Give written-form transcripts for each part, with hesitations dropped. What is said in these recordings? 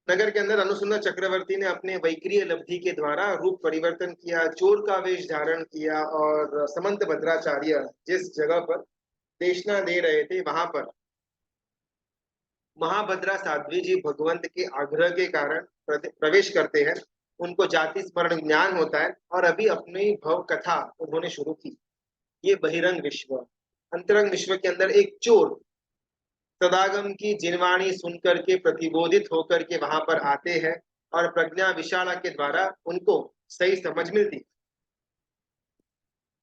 नगर के अंदर अनुसुंदर चक्रवर्ती ने अपने वैक्रिय लब्धि के द्वारा रूप परिवर्तन किया, चोर का वेश धारण किया और समंत भद्राचार्य जिस जगह पर देशना दे रहे थे वहां पर महाभद्रा साध्वी जी भगवंत के आग्रह के कारण प्रवेश करते हैं। उनको जाति स्मरण ज्ञान होता है और अभी अपनी भव कथा उन्होंने शुरू की। ये बहिरंग विश्व, अंतरंग विश्व के अंदर एक चोर सदागम की जिनवाणी सुनकर के प्रतिबोधित होकर के वहां पर आते हैं और प्रज्ञा विशाला के द्वारा उनको सही समझ मिलती।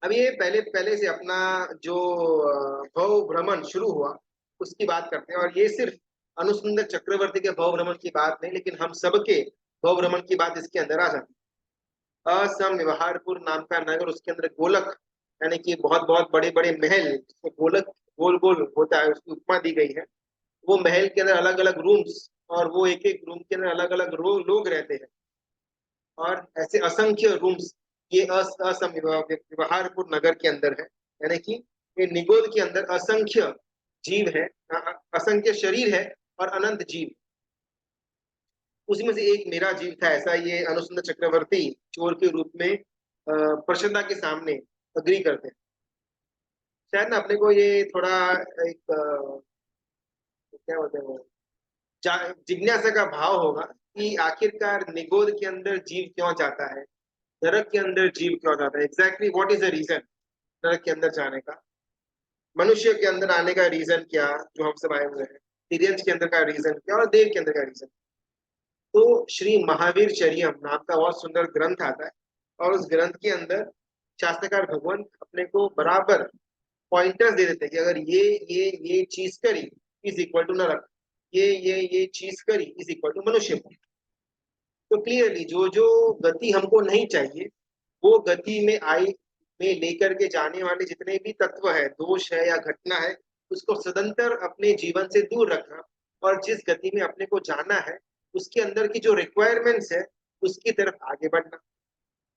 अब ये पहले पहले से अपना जो भव भ्रमण शुरू हुआ उसकी बात करते हैं, और ये सिर्फ अनुसुंदर चक्रवर्ती के भव भ्रमण की बात नहीं, लेकिन हम सबके भव भ्रमण की बात इसके अंदर आ जाती है। असम व्यवहारपुर नाम का नगर, उसके अंदर गोलक यानी कि बहुत बहुत बड़े बड़े महल, गोलक गोल गोल होता है, उसकी उपमा दी गई है। वो महल के अंदर अलग अलग रूम्स, और वो एक एक रूम के अंदर अलग अलग लोग रहते हैं, और ऐसे असंख्य रूम्स ये असम व्यवहारपुर नगर के अंदर है। यानी कि ये निगोद के अंदर असंख्य जीव है, असंख्य शरीर है और अनंत जीव। उसी में से एक मेरा जीव था, ऐसा ये अनुसुंदर चक्रवर्ती चोर के रूप में प्रशंसा के सामने अग्री करते हैं। शायद ना अपने को ये थोड़ा एक क्या बोलते हैं वो जिज्ञासा का भाव होगा कि आखिरकार निगोद के अंदर जीव क्यों जाता है, नरक के अंदर जीव क्यों जाता है, exactly what is the reason नरक के अंदर जाने का, मनुष्य के अंदर आने का रीजन क्या, जो हम सब आए हुए हैं, तिर्यंश के अंदर का रीजन क्या और देव के अंदर का रीजन। तो श्री महावीर चरियम नाम का बहुत सुंदर ग्रंथ आता है, और उस ग्रंथ के अंदर शास्त्रकार भगवान अपने को बराबर पॉइंटर्स दे देते हैं कि अगर ये चीज करी इज इक्वल टू नरक, ये चीज करी इज इक्वल टू मनुष्य। तो क्लियरली जो जो गति हमको नहीं चाहिए, वो गति में आई में लेकर के जाने वाले जितने भी तत्व है, दोष है या घटना है, उसको सदंतर अपने जीवन से दूर रखना, और जिस गति में अपने को जाना है उसके अंदर की जो रिक्वायरमेंट्स है उसकी तरफ आगे बढ़ना।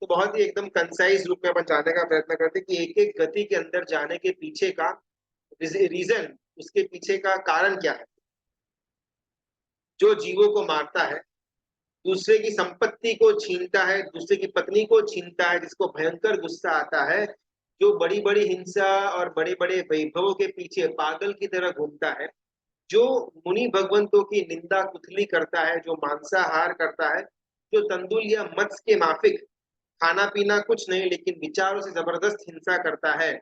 तो बहुत ही एकदम कंसाइज रूप में अपन जानने का प्रयत्न करते हैं कि एक एक गति के अंदर जाने के पीछे का रीजन, उसके पीछे का कारण क्या है। जो जीवों को मारता है, दूसरे की संपत्ति को छीनता है, दूसरे की पत्नी को छीनता है, जिसको भयंकर गुस्सा आता है, जो बड़ी बड़ी हिंसा और बड़े बड़े वैभवों के पीछे पागल की तरह घूमता है, जो मुनि भगवंतों की निंदा कुथली करता है, जो मांसाहार करता है, जो तंदुल या मत्स्य के माफिक खाना पीना कुछ नहीं लेकिन विचारों से जबरदस्त हिंसा करता है,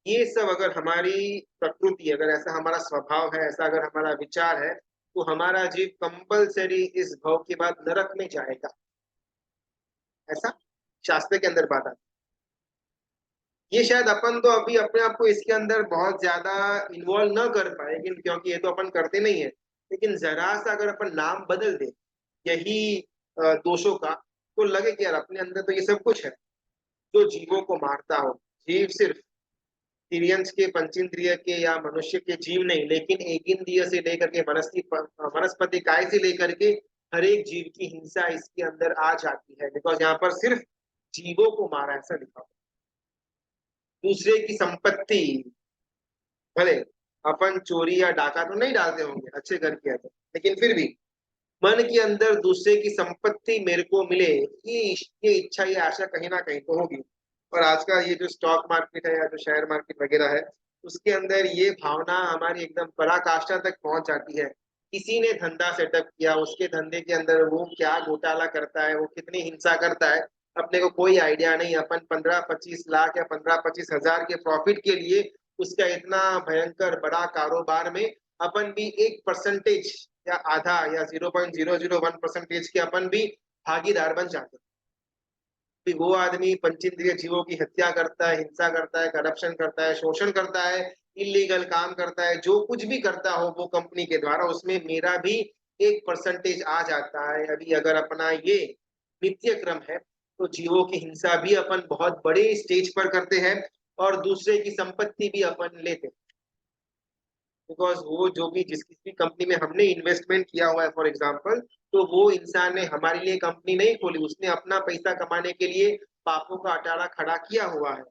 ये सब अगर हमारी प्रकृति, अगर ऐसा हमारा स्वभाव है, ऐसा अगर हमारा विचार है, तो हमारा जीव कंपलसरी इस भव के बाद नरक में जाएगा। ऐसा शास्त्र के अंदर बात आती है। ये शायद अपन तो अभी अपने आप को इसके अंदर बहुत ज्यादा इन्वॉल्व न कर पाए, लेकिन क्योंकि ये तो अपन करते नहीं है, लेकिन जरा सा अगर अपन नाम बदल दे यही दोषों का, तो लगे कि यार अपने अंदर तो ये सब कुछ है। जो जीवों को मारता हो, जीव सिर्फ तिर्यंश के पंचेंद्रिय के या मनुष्य के जीव नहीं, लेकिन एक इंद्रिय से लेकर के वनस्पति काय से लेकर के हर एक जीव की हिंसा इसके अंदर आ जाती है, बिकॉज यहाँ पर सिर्फ जीवों को मारा ऐसा लिखा हुआ। दूसरे की संपत्ति, भले अपन चोरी या डाका तो नहीं डालते होंगे, अच्छे घर किया था, लेकिन फिर भी मन के अंदर दूसरे की संपत्ति मेरे को मिले, ये इच्छा, ये आशा कहीं ना कहीं तो होगी। और आज का ये जो स्टॉक मार्केट है या जो शेयर मार्केट वगैरह है, उसके अंदर ये भावना हमारी एकदम पराकाष्ठा तक पहुंच जाती है। किसी ने धंधा सेटअप किया, उसके धंधे के अंदर वो क्या घोटाला करता है, वो कितनी हिंसा करता है, अपने को कोई आइडिया नहीं। अपन 15-25 लाख या 15-25 हजार के प्रॉफिट के लिए उसका इतना भयंकर बड़ा कारोबार में अपन भी एक परसेंटेज या आधा या 0.001% के अपन भी भागीदार बन जाते हैं। वो आदमी पंचेंद्रिय जीवों की हत्या करता है, हिंसा करता है, करप्शन करता है, शोषण करता है, इलीगल काम करता है, जो कुछ भी करता हो वो कंपनी के द्वारा, उसमें मेरा भी एक परसेंटेज आ जाता है। अभी अगर अपना ये नित्य क्रम है, तो जीवों की हिंसा भी अपन बहुत बड़े स्टेज पर करते हैं, और दूसरे की संपत्ति भी अपन लेते हैं। बिकॉज वो जो भी जिस किसी कंपनी में हमने इन्वेस्टमेंट किया हुआ है फॉर एग्जाम्पल, तो वो इंसान ने हमारे लिए कंपनी नहीं खोली, उसने अपना पैसा कमाने के लिए पापों का अटारा खड़ा किया हुआ है।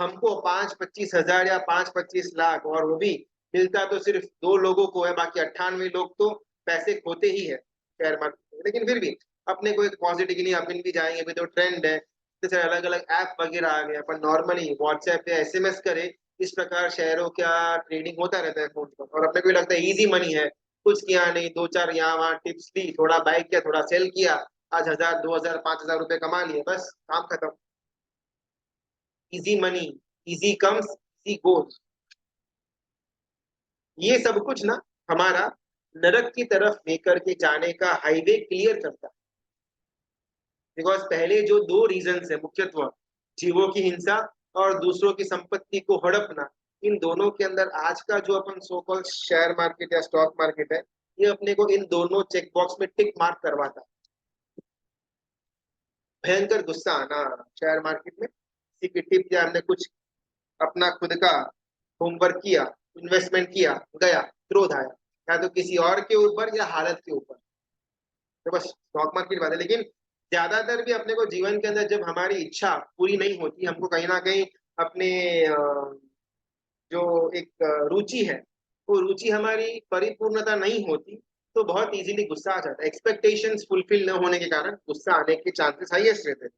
हमको 5-25 हजार या 5-25 लाख, और वो भी मिलता तो सिर्फ 2 लोगों को है, बाकी 98 लोग तो पैसे खोते ही है शेयर मार्केट में। लेकिन फिर भी अपने को एक पॉजिटिव नहीं, अपन भी जाएंगे, अभी तो ट्रेंड है, जैसे अलग अलग ऐप वगैरह आ गए, अपन नॉर्मली व्हाट्सएप या एसएमएस करे, इस प्रकार शेयरों का ट्रेडिंग होता रहता है फोन पर। और अपने को भी लगता है इजी मनी है, कुछ किया नहीं, दो चार यहाँ वहाँ टिप्स ली, थोड़ा बाय किया, थोड़ा सेल किया, आज 1000 2000 5000 रुपए कमा लिए, बस काम खत्म। Easy money, easy comes, easy goes. ये सब कुछ ना हमारा नरक की तरफ लेकर के जाने का हाईवे क्लियर करता है। बिकॉज पहले जो दो रीजन है मुख्यत्व, जीवों की हिंसा और दूसरों की संपत्ति को हड़पना, इन दोनों के अंदर आज का जो अपन सो कॉल्ड शेयर मार्केट या स्टॉक मार्केट है, ये अपने को इन दोनों चेक बॉक्स में टिक मार्क करवाता है। भयंकर गुस्सा आना शेयर मार्केट में, किसी की टिप या हमने कुछ अपना खुद का होमवर्क किया, इन्वेस्टमेंट किया, गया, क्रोध आया, या तो किसी और के ऊपर या हालत के ऊपर, तो बस स्टॉक मार्केट बात है। लेकिन ज्यादातर भी अपने को जीवन के अंदर जब हमारी इच्छा पूरी नहीं होती, हमको कहीं ना कहीं अपने जो एक रुचि है, वो रुचि हमारी परिपूर्णता नहीं होती, तो बहुत इजीली गुस्सा आ जाता है। एक्सपेक्टेशंस फुलफिल न होने के कारण गुस्सा आने के चांसेस हाईएस्ट रहते हैं।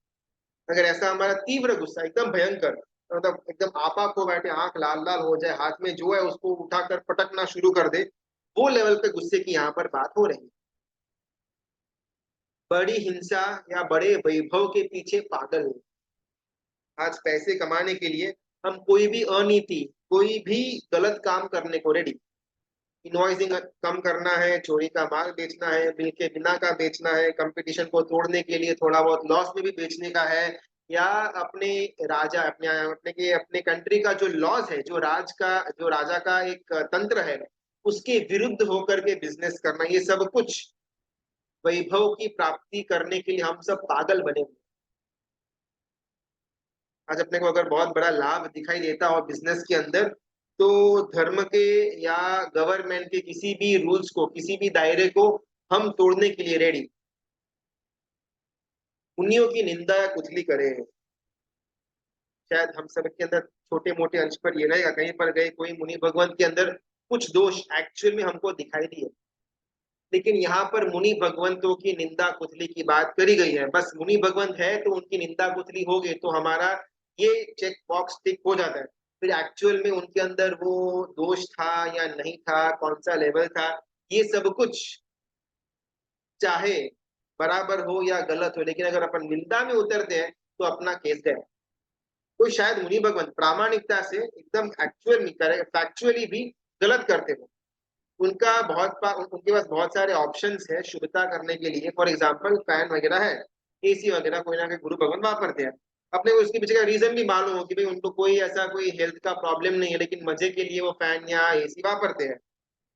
अगर ऐसा हमारा तीव्र गुस्सा एकदम भयंकर, मतलब एकदम आपा को बैठे, आंख लाल लाल हो जाए, हाथ में जो है उसको उठाकर पटकना शुरू कर दे, वो लेवल पे गुस्से की यहाँ पर बात हो रही है। बड़ी हिंसा या बड़े वैभव के पीछे पागल है। आज पैसे कमाने के लिए हम कोई भी अनीति, कोई भी गलत काम करने को रेडी। इनवॉइसिंग कम करना है, चोरी का माल बेचना है, बिल के बिना का बेचना है, कंपटीशन को तोड़ने के लिए थोड़ा बहुत लॉस में भी बेचने का है, या अपने राजा, अपने कंट्री का जो लॉज है, जो राजा का एक तंत्र है, उसके विरुद्ध होकर के बिजनेस करना, ये सब कुछ वैभव की प्राप्ति करने के लिए हम सब पागल बने हुए। आज अपने को अगर बहुत बड़ा लाभ दिखाई देता हो बिजनेस के अंदर, तो धर्म के या गवर्नमेंट के किसी भी रूल्स को, किसी भी दायरे को हम तोड़ने के लिए रेडी, उन्हीं की निंदा या कुचली करें। शायद हम सब के अंदर छोटे मोटे अंश पर ये रहेगा, कहीं पर गए कोई मुनि भगवंत के अंदर कुछ दोष एक्चुअल में हमको दिखाई दिए, लेकिन यहाँ पर मुनि भगवंतों की निंदा कुचली की बात करी गई है। बस मुनि भगवंत है तो उनकी निंदा कुचली हो गई, तो हमारा ये चेक बॉक्स टिक हो जाता है। फिर एक्चुअल में उनके अंदर वो दोष था या नहीं था, कौन सा लेवल था, ये सब कुछ चाहे बराबर हो या गलत हो, लेकिन अगर अपन निंदा में उतरते हैं तो अपना केस गया। तो शायद मुनि भगवंत प्रामाणिकता से एकदम एक्चुअल फैक्चुअली भी गलत करते हो, उनके पास बहुत सारे ऑप्शंस है शुभता करने के लिए। फॉर एग्जांपल फैन वगैरह है, एसी वगैरह, कोई ना कोई गुरु भगवान वापरते हैं। अपने को उसके पीछे का रीजन भी मालूम हो कि भाई उनको कोई ऐसा कोई हेल्थ का प्रॉब्लम नहीं है, लेकिन मजे के लिए वो फैन या एसी वापरते हैं।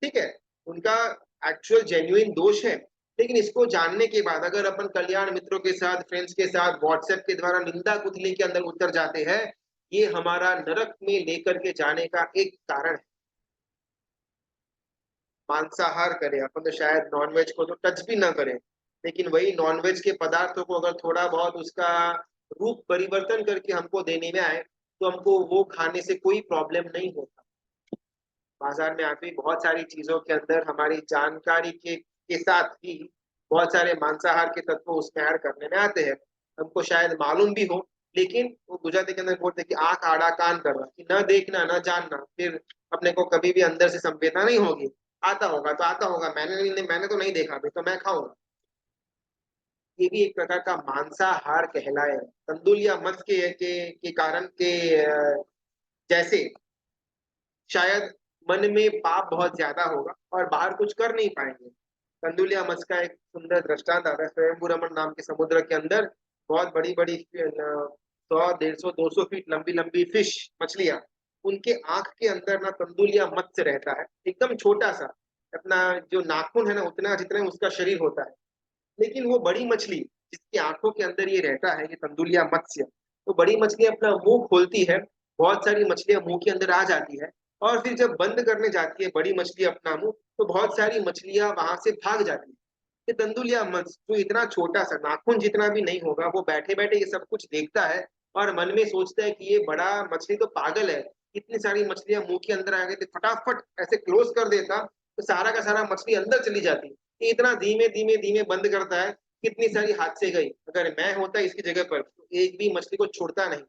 ठीक है, उनका एक्चुअल जेन्युइन दोष है। लेकिन इसको जानने के बाद अगर अपन कल्याण मित्रों के साथ, फ्रेंड्स के साथ व्हाट्सएप के द्वारा निंदा कुचली के अंदर उतर जाते हैं, ये हमारा नरक में लेकर के जाने का एक कारण है। मांसाहार करें अपन तो शायद नॉनवेज को तो टच भी ना करें, लेकिन वही नॉनवेज के पदार्थों को अगर थोड़ा बहुत उसका रूप परिवर्तन करके हमको देने में आए, तो हमको वो खाने से कोई प्रॉब्लम नहीं होता। बाजार में आती बहुत सारी चीजों के अंदर हमारी जानकारी के साथ ही बहुत सारे मांसाहार के तत्व उसमें ऐड करने में आते हैं, हमको शायद मालूम भी हो, लेकिन वो गुजराती के अंदर बोलते हैं कि आंख आड़ा कान करना, कि न देखना न जानना, फिर अपने को कभी भी अंदर से संवेदना नहीं होगी। आता होगा तो आता होगा, मैंने तो नहीं देखा भी, तो मैं खाऊंगा। ये भी एक प्रकार का मांसाहार कहलाए। तंदुलिया मत के कारण के जैसे शायद मन में पाप बहुत ज्यादा होगा और बाहर कुछ कर नहीं पाएंगे। कंदुलिया मत्स्य का एक सुंदर दृष्टांत आता है स्वयंभू रमन नाम के समुद्र के अंदर। बहुत बड़ी बड़ी 100 150 200 फीट लंबी लंबी फिश, मछलियां, उनके आंख के अंदर ना कंदुलिया मत्स्य रहता है, एकदम छोटा सा, अपना जो नाखून है ना उतना जितना उसका शरीर होता है। लेकिन वो बड़ी मछली जिसकी आंखों के अंदर ये रहता है, ये तंदुलिया मत्स्य, तो बड़ी मछली अपना मुंह खोलती है, बहुत सारी मछलियां मुंह के अंदर आ जाती है, और फिर जब बंद करने जाती है बड़ी मछली अपना मुंह, तो बहुत सारी मछलियां वहां से भाग जाती है। ये तंदुलिया मत्स्य जो इतना छोटा सा, नाखून जितना भी नहीं होगा, वो बैठे बैठे ये सब कुछ देखता है और मन में सोचता है कि ये बड़ा मछली तो पागल है, इतनी सारी मछलियां मुंह के अंदर आ गई, तो फटाफट ऐसे क्लोज कर देता तो सारा का सारा मछली अंदर चली जाती, ये इतना धीमे धीमे धीमे बंद करता है, कितनी सारी हादसे गई। अगर मैं होता इसकी जगह पर तो एक भी मछली को छोड़ता नहीं।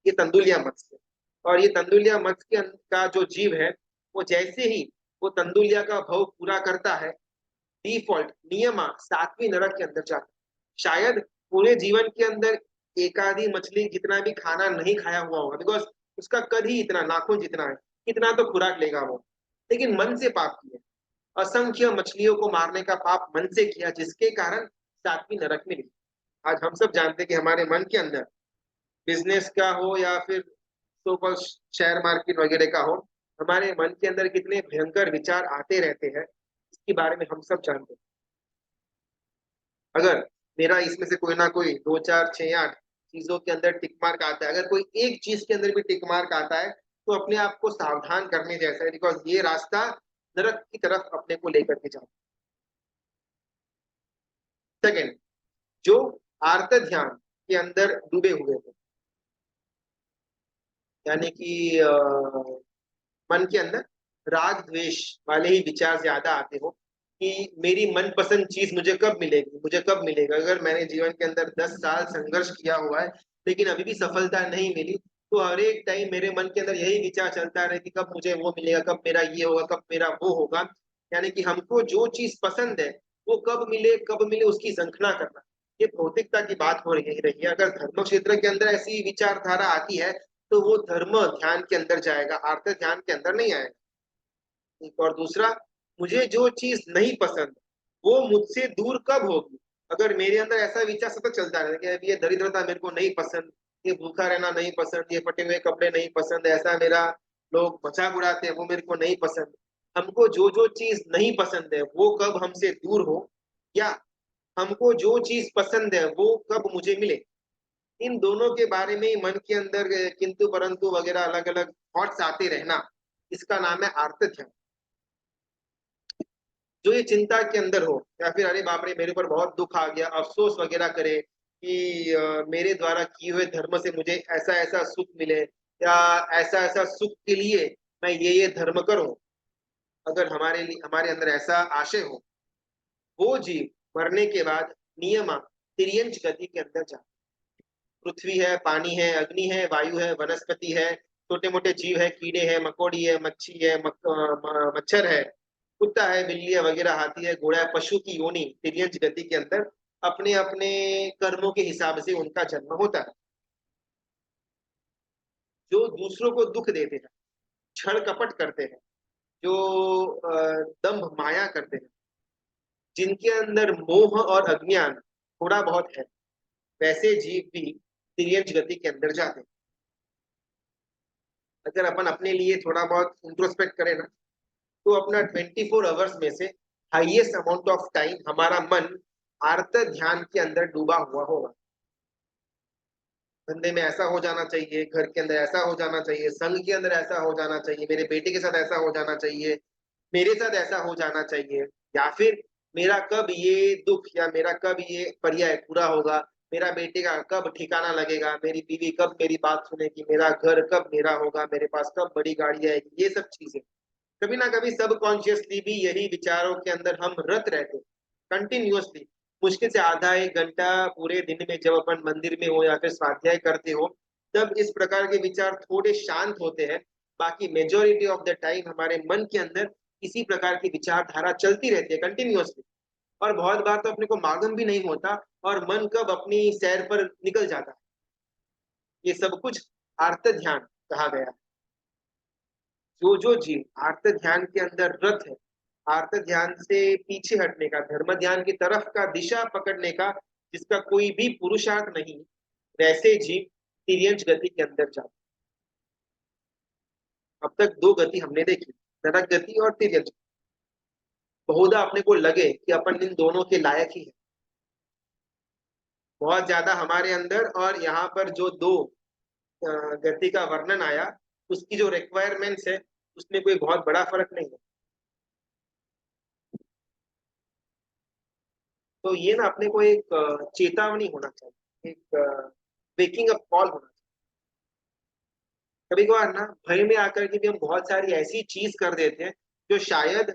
ये तंदुलिया मत्स्य, और ये तंदुलिया मत्स्य का जो जीव है, वो जैसे ही वो तंदुलिया का भव पूरा करता है, डिफॉल्ट नियमा सातवीं नरक के अंदर जाता है। शायद पूरे जीवन के अंदर एक आधी मछली जितना भी खाना नहीं खाया हुआ होगा, बिकॉज उसका कद ही इतना नाखून जितना है, कितना तो खुराक लेगा वो। लेकिन मन से पाप किया, असंख्य मछलियों को मारने का पाप मन से किया, जिसके कारण सातवीं नरक में लिखा। आज हम सब जानते हैं कि हमारे मन के अंदर, बिजनेस का हो या फिर सुपर शेयर मार्केट वगैरह का हो, हमारे मन के अंदर कितने भयंकर विचार आते रहते हैं, इसके बारे में हम सब जानते हैं। अगर मेरा इसमें से कोई ना कोई दो चार छह आठ चीजों के अंदर टिक मार्क आता है, अगर कोई एक चीज के अंदर भी टिक मार्क आता है, तो अपने आप को सावधान करने जैसा है, बिकॉज ये रास्ता नरक की तरफ अपने को लेकर के जाता है। सेकेंड, जो आर्त ध्यान के अंदर डूबे हुए थे, यानी कि मन के अंदर राग द्वेष वाले ही विचार ज्यादा आते हो कि मेरी मनपसंद चीज मुझे कब मिलेगी, मुझे कब मिलेगा। अगर मैंने जीवन के अंदर 10 साल संघर्ष किया हुआ है, लेकिन अभी भी सफलता नहीं मिली, तो हर एक टाइम मेरे मन के अंदर यही विचार चलता रहे कि कब मुझे वो मिलेगा, कब मेरा ये होगा, कब मेरा वो होगा। यानी कि हमको जो चीज पसंद है वो कब मिले उसकी झंखना करना, ये भौतिकता की बात हो रही है। अगर धर्म क्षेत्र के अंदर ऐसी विचारधारा आती है, तो वो धर्म ध्यान के अंदर जाएगा, आर्त ध्यान के अंदर नहीं आएगा। एक और दूसरा, मुझे जो चीज नहीं पसंद वो मुझसे दूर कब होगी। अगर मेरे अंदर ऐसा विचार सतत चलता रहे कि अभी ये दरिद्रता मेरे को नहीं पसंद, ये भूखा रहना नहीं पसंद, ये फटे हुए कपड़े नहीं पसंद, ऐसा मेरा लोग मजाक उड़ाते हैं वो मेरे को नहीं पसंद। हमको जो जो चीज नहीं पसंद है वो कब हमसे दूर हो, या हमको जो चीज पसंद है वो कब मुझे मिले, इन दोनों के बारे में मन के अंदर किंतु परंतु वगैरह अलग अलग थॉट्स आते रहना, इसका नाम है आर्त ध्यान। जो ये चिंता के अंदर हो, या फिर अरे बाप रे मेरे ऊपर बहुत दुख आ गया, अफसोस वगैरह करे कि मेरे द्वारा किए हुए धर्म से मुझे ऐसा ऐसा सुख मिले, या ऐसा ऐसा सुख के लिए मैं ये धर्म करूं। अगर हमारे लिए हमारे अंदर ऐसा आशय हो, वो जीव मरने के बाद नियमा तिर्यंच गति के अंदर जाता। पृथ्वी है, पानी है, अग्नि है, वायु है, वनस्पति है, छोटे मोटे जीव है, कीड़े हैं, मकोड़ी है, मच्छी है, मच्छर है, कुत्ता है, बिल्ली है वगैरह, हाथी है, घोड़ा है, पशु की योनि तिर्यंच गति के अंदर अपने अपने कर्मों के हिसाब से उनका जन्म होता है। जो दूसरों को दुख देते हैं, छल कपट करते हैं, जो दंभ माया करते हैं, जिनके अंदर मोह और अज्ञान थोड़ा बहुत है, वैसे जीव भी तिर्यंच गति के अंदर जाते हैं। अगर अपन अपने लिए थोड़ा बहुत इंट्रोस्पेक्ट करें ना, तो अपना 24 आवर्स में से हाईएस्ट अमाउंट ऑफ टाइम हमारा मन आर्त ध्यान के अंदर डूबा हुआ होगा। धंधे में ऐसा हो जाना चाहिए, घर के अंदर ऐसा हो जाना चाहिए, संघ के अंदर ऐसा हो जाना चाहिए, मेरे बेटे के साथ ऐसा हो जाना चाहिए, मेरे साथ ऐसा हो जाना चाहिए, या फिर मेरा कब ये दुख या मेरा कब ये पर्याय पूरा होगा, मेरा बेटे का कब ठिकाना लगेगा, मेरी बीवी कब मेरी बात सुनेगी, मेरा घर कब मेरा होगा, मेरे पास कब बड़ी गाड़ी आएगी, ये सब चीजें कभी ना कभी सब कॉन्शियसली भी यही विचारों के अंदर हम रत रहते कंटिन्यूअसली। मुश्किल से आधा एक घंटा पूरे दिन में जब अपन मंदिर में हो या फिर स्वाध्याय करते हो, तब इस प्रकार के विचार थोड़े शांत होते हैं। बाकी मेजोरिटी ऑफ द टाइम हमारे मन के अंदर इसी प्रकार की विचारधारा चलती रहती है कंटिन्यूअसली, और बहुत बार तो अपने को मालूम भी नहीं होता और मन कब अपनी सैर पर निकल जाता है। ये सब कुछ आर्त ध्यान कहा गया है। जो जो जीव आर्त ध्यान के अंदर रत है, आर्त ध्यान से पीछे हटने का, धर्म ध्यान की तरफ का दिशा पकड़ने का जिसका कोई भी पुरुषार्थ नहीं, वैसे जीव तिर्यंच गति के अंदर जाते। अब तक दो गति हमने देखी, नरक गति और तिर्यंच। बहुधा अपने को लगे कि अपन इन दोनों के लायक ही है, बहुत ज्यादा हमारे अंदर, और यहाँ पर जो दो गति का वर्णन आया, उसकी जो रिक्वायरमेंट्स है उसमें कोई बहुत बड़ा फर्क नहीं है। तो ये ना अपने को एक चेतावनी होना चाहिए, एक वेकिंग अप कॉल होना चाहिए। कभी कभार ना भय में आकर के भी हम बहुत सारी ऐसी चीज कर देते हैं जो शायद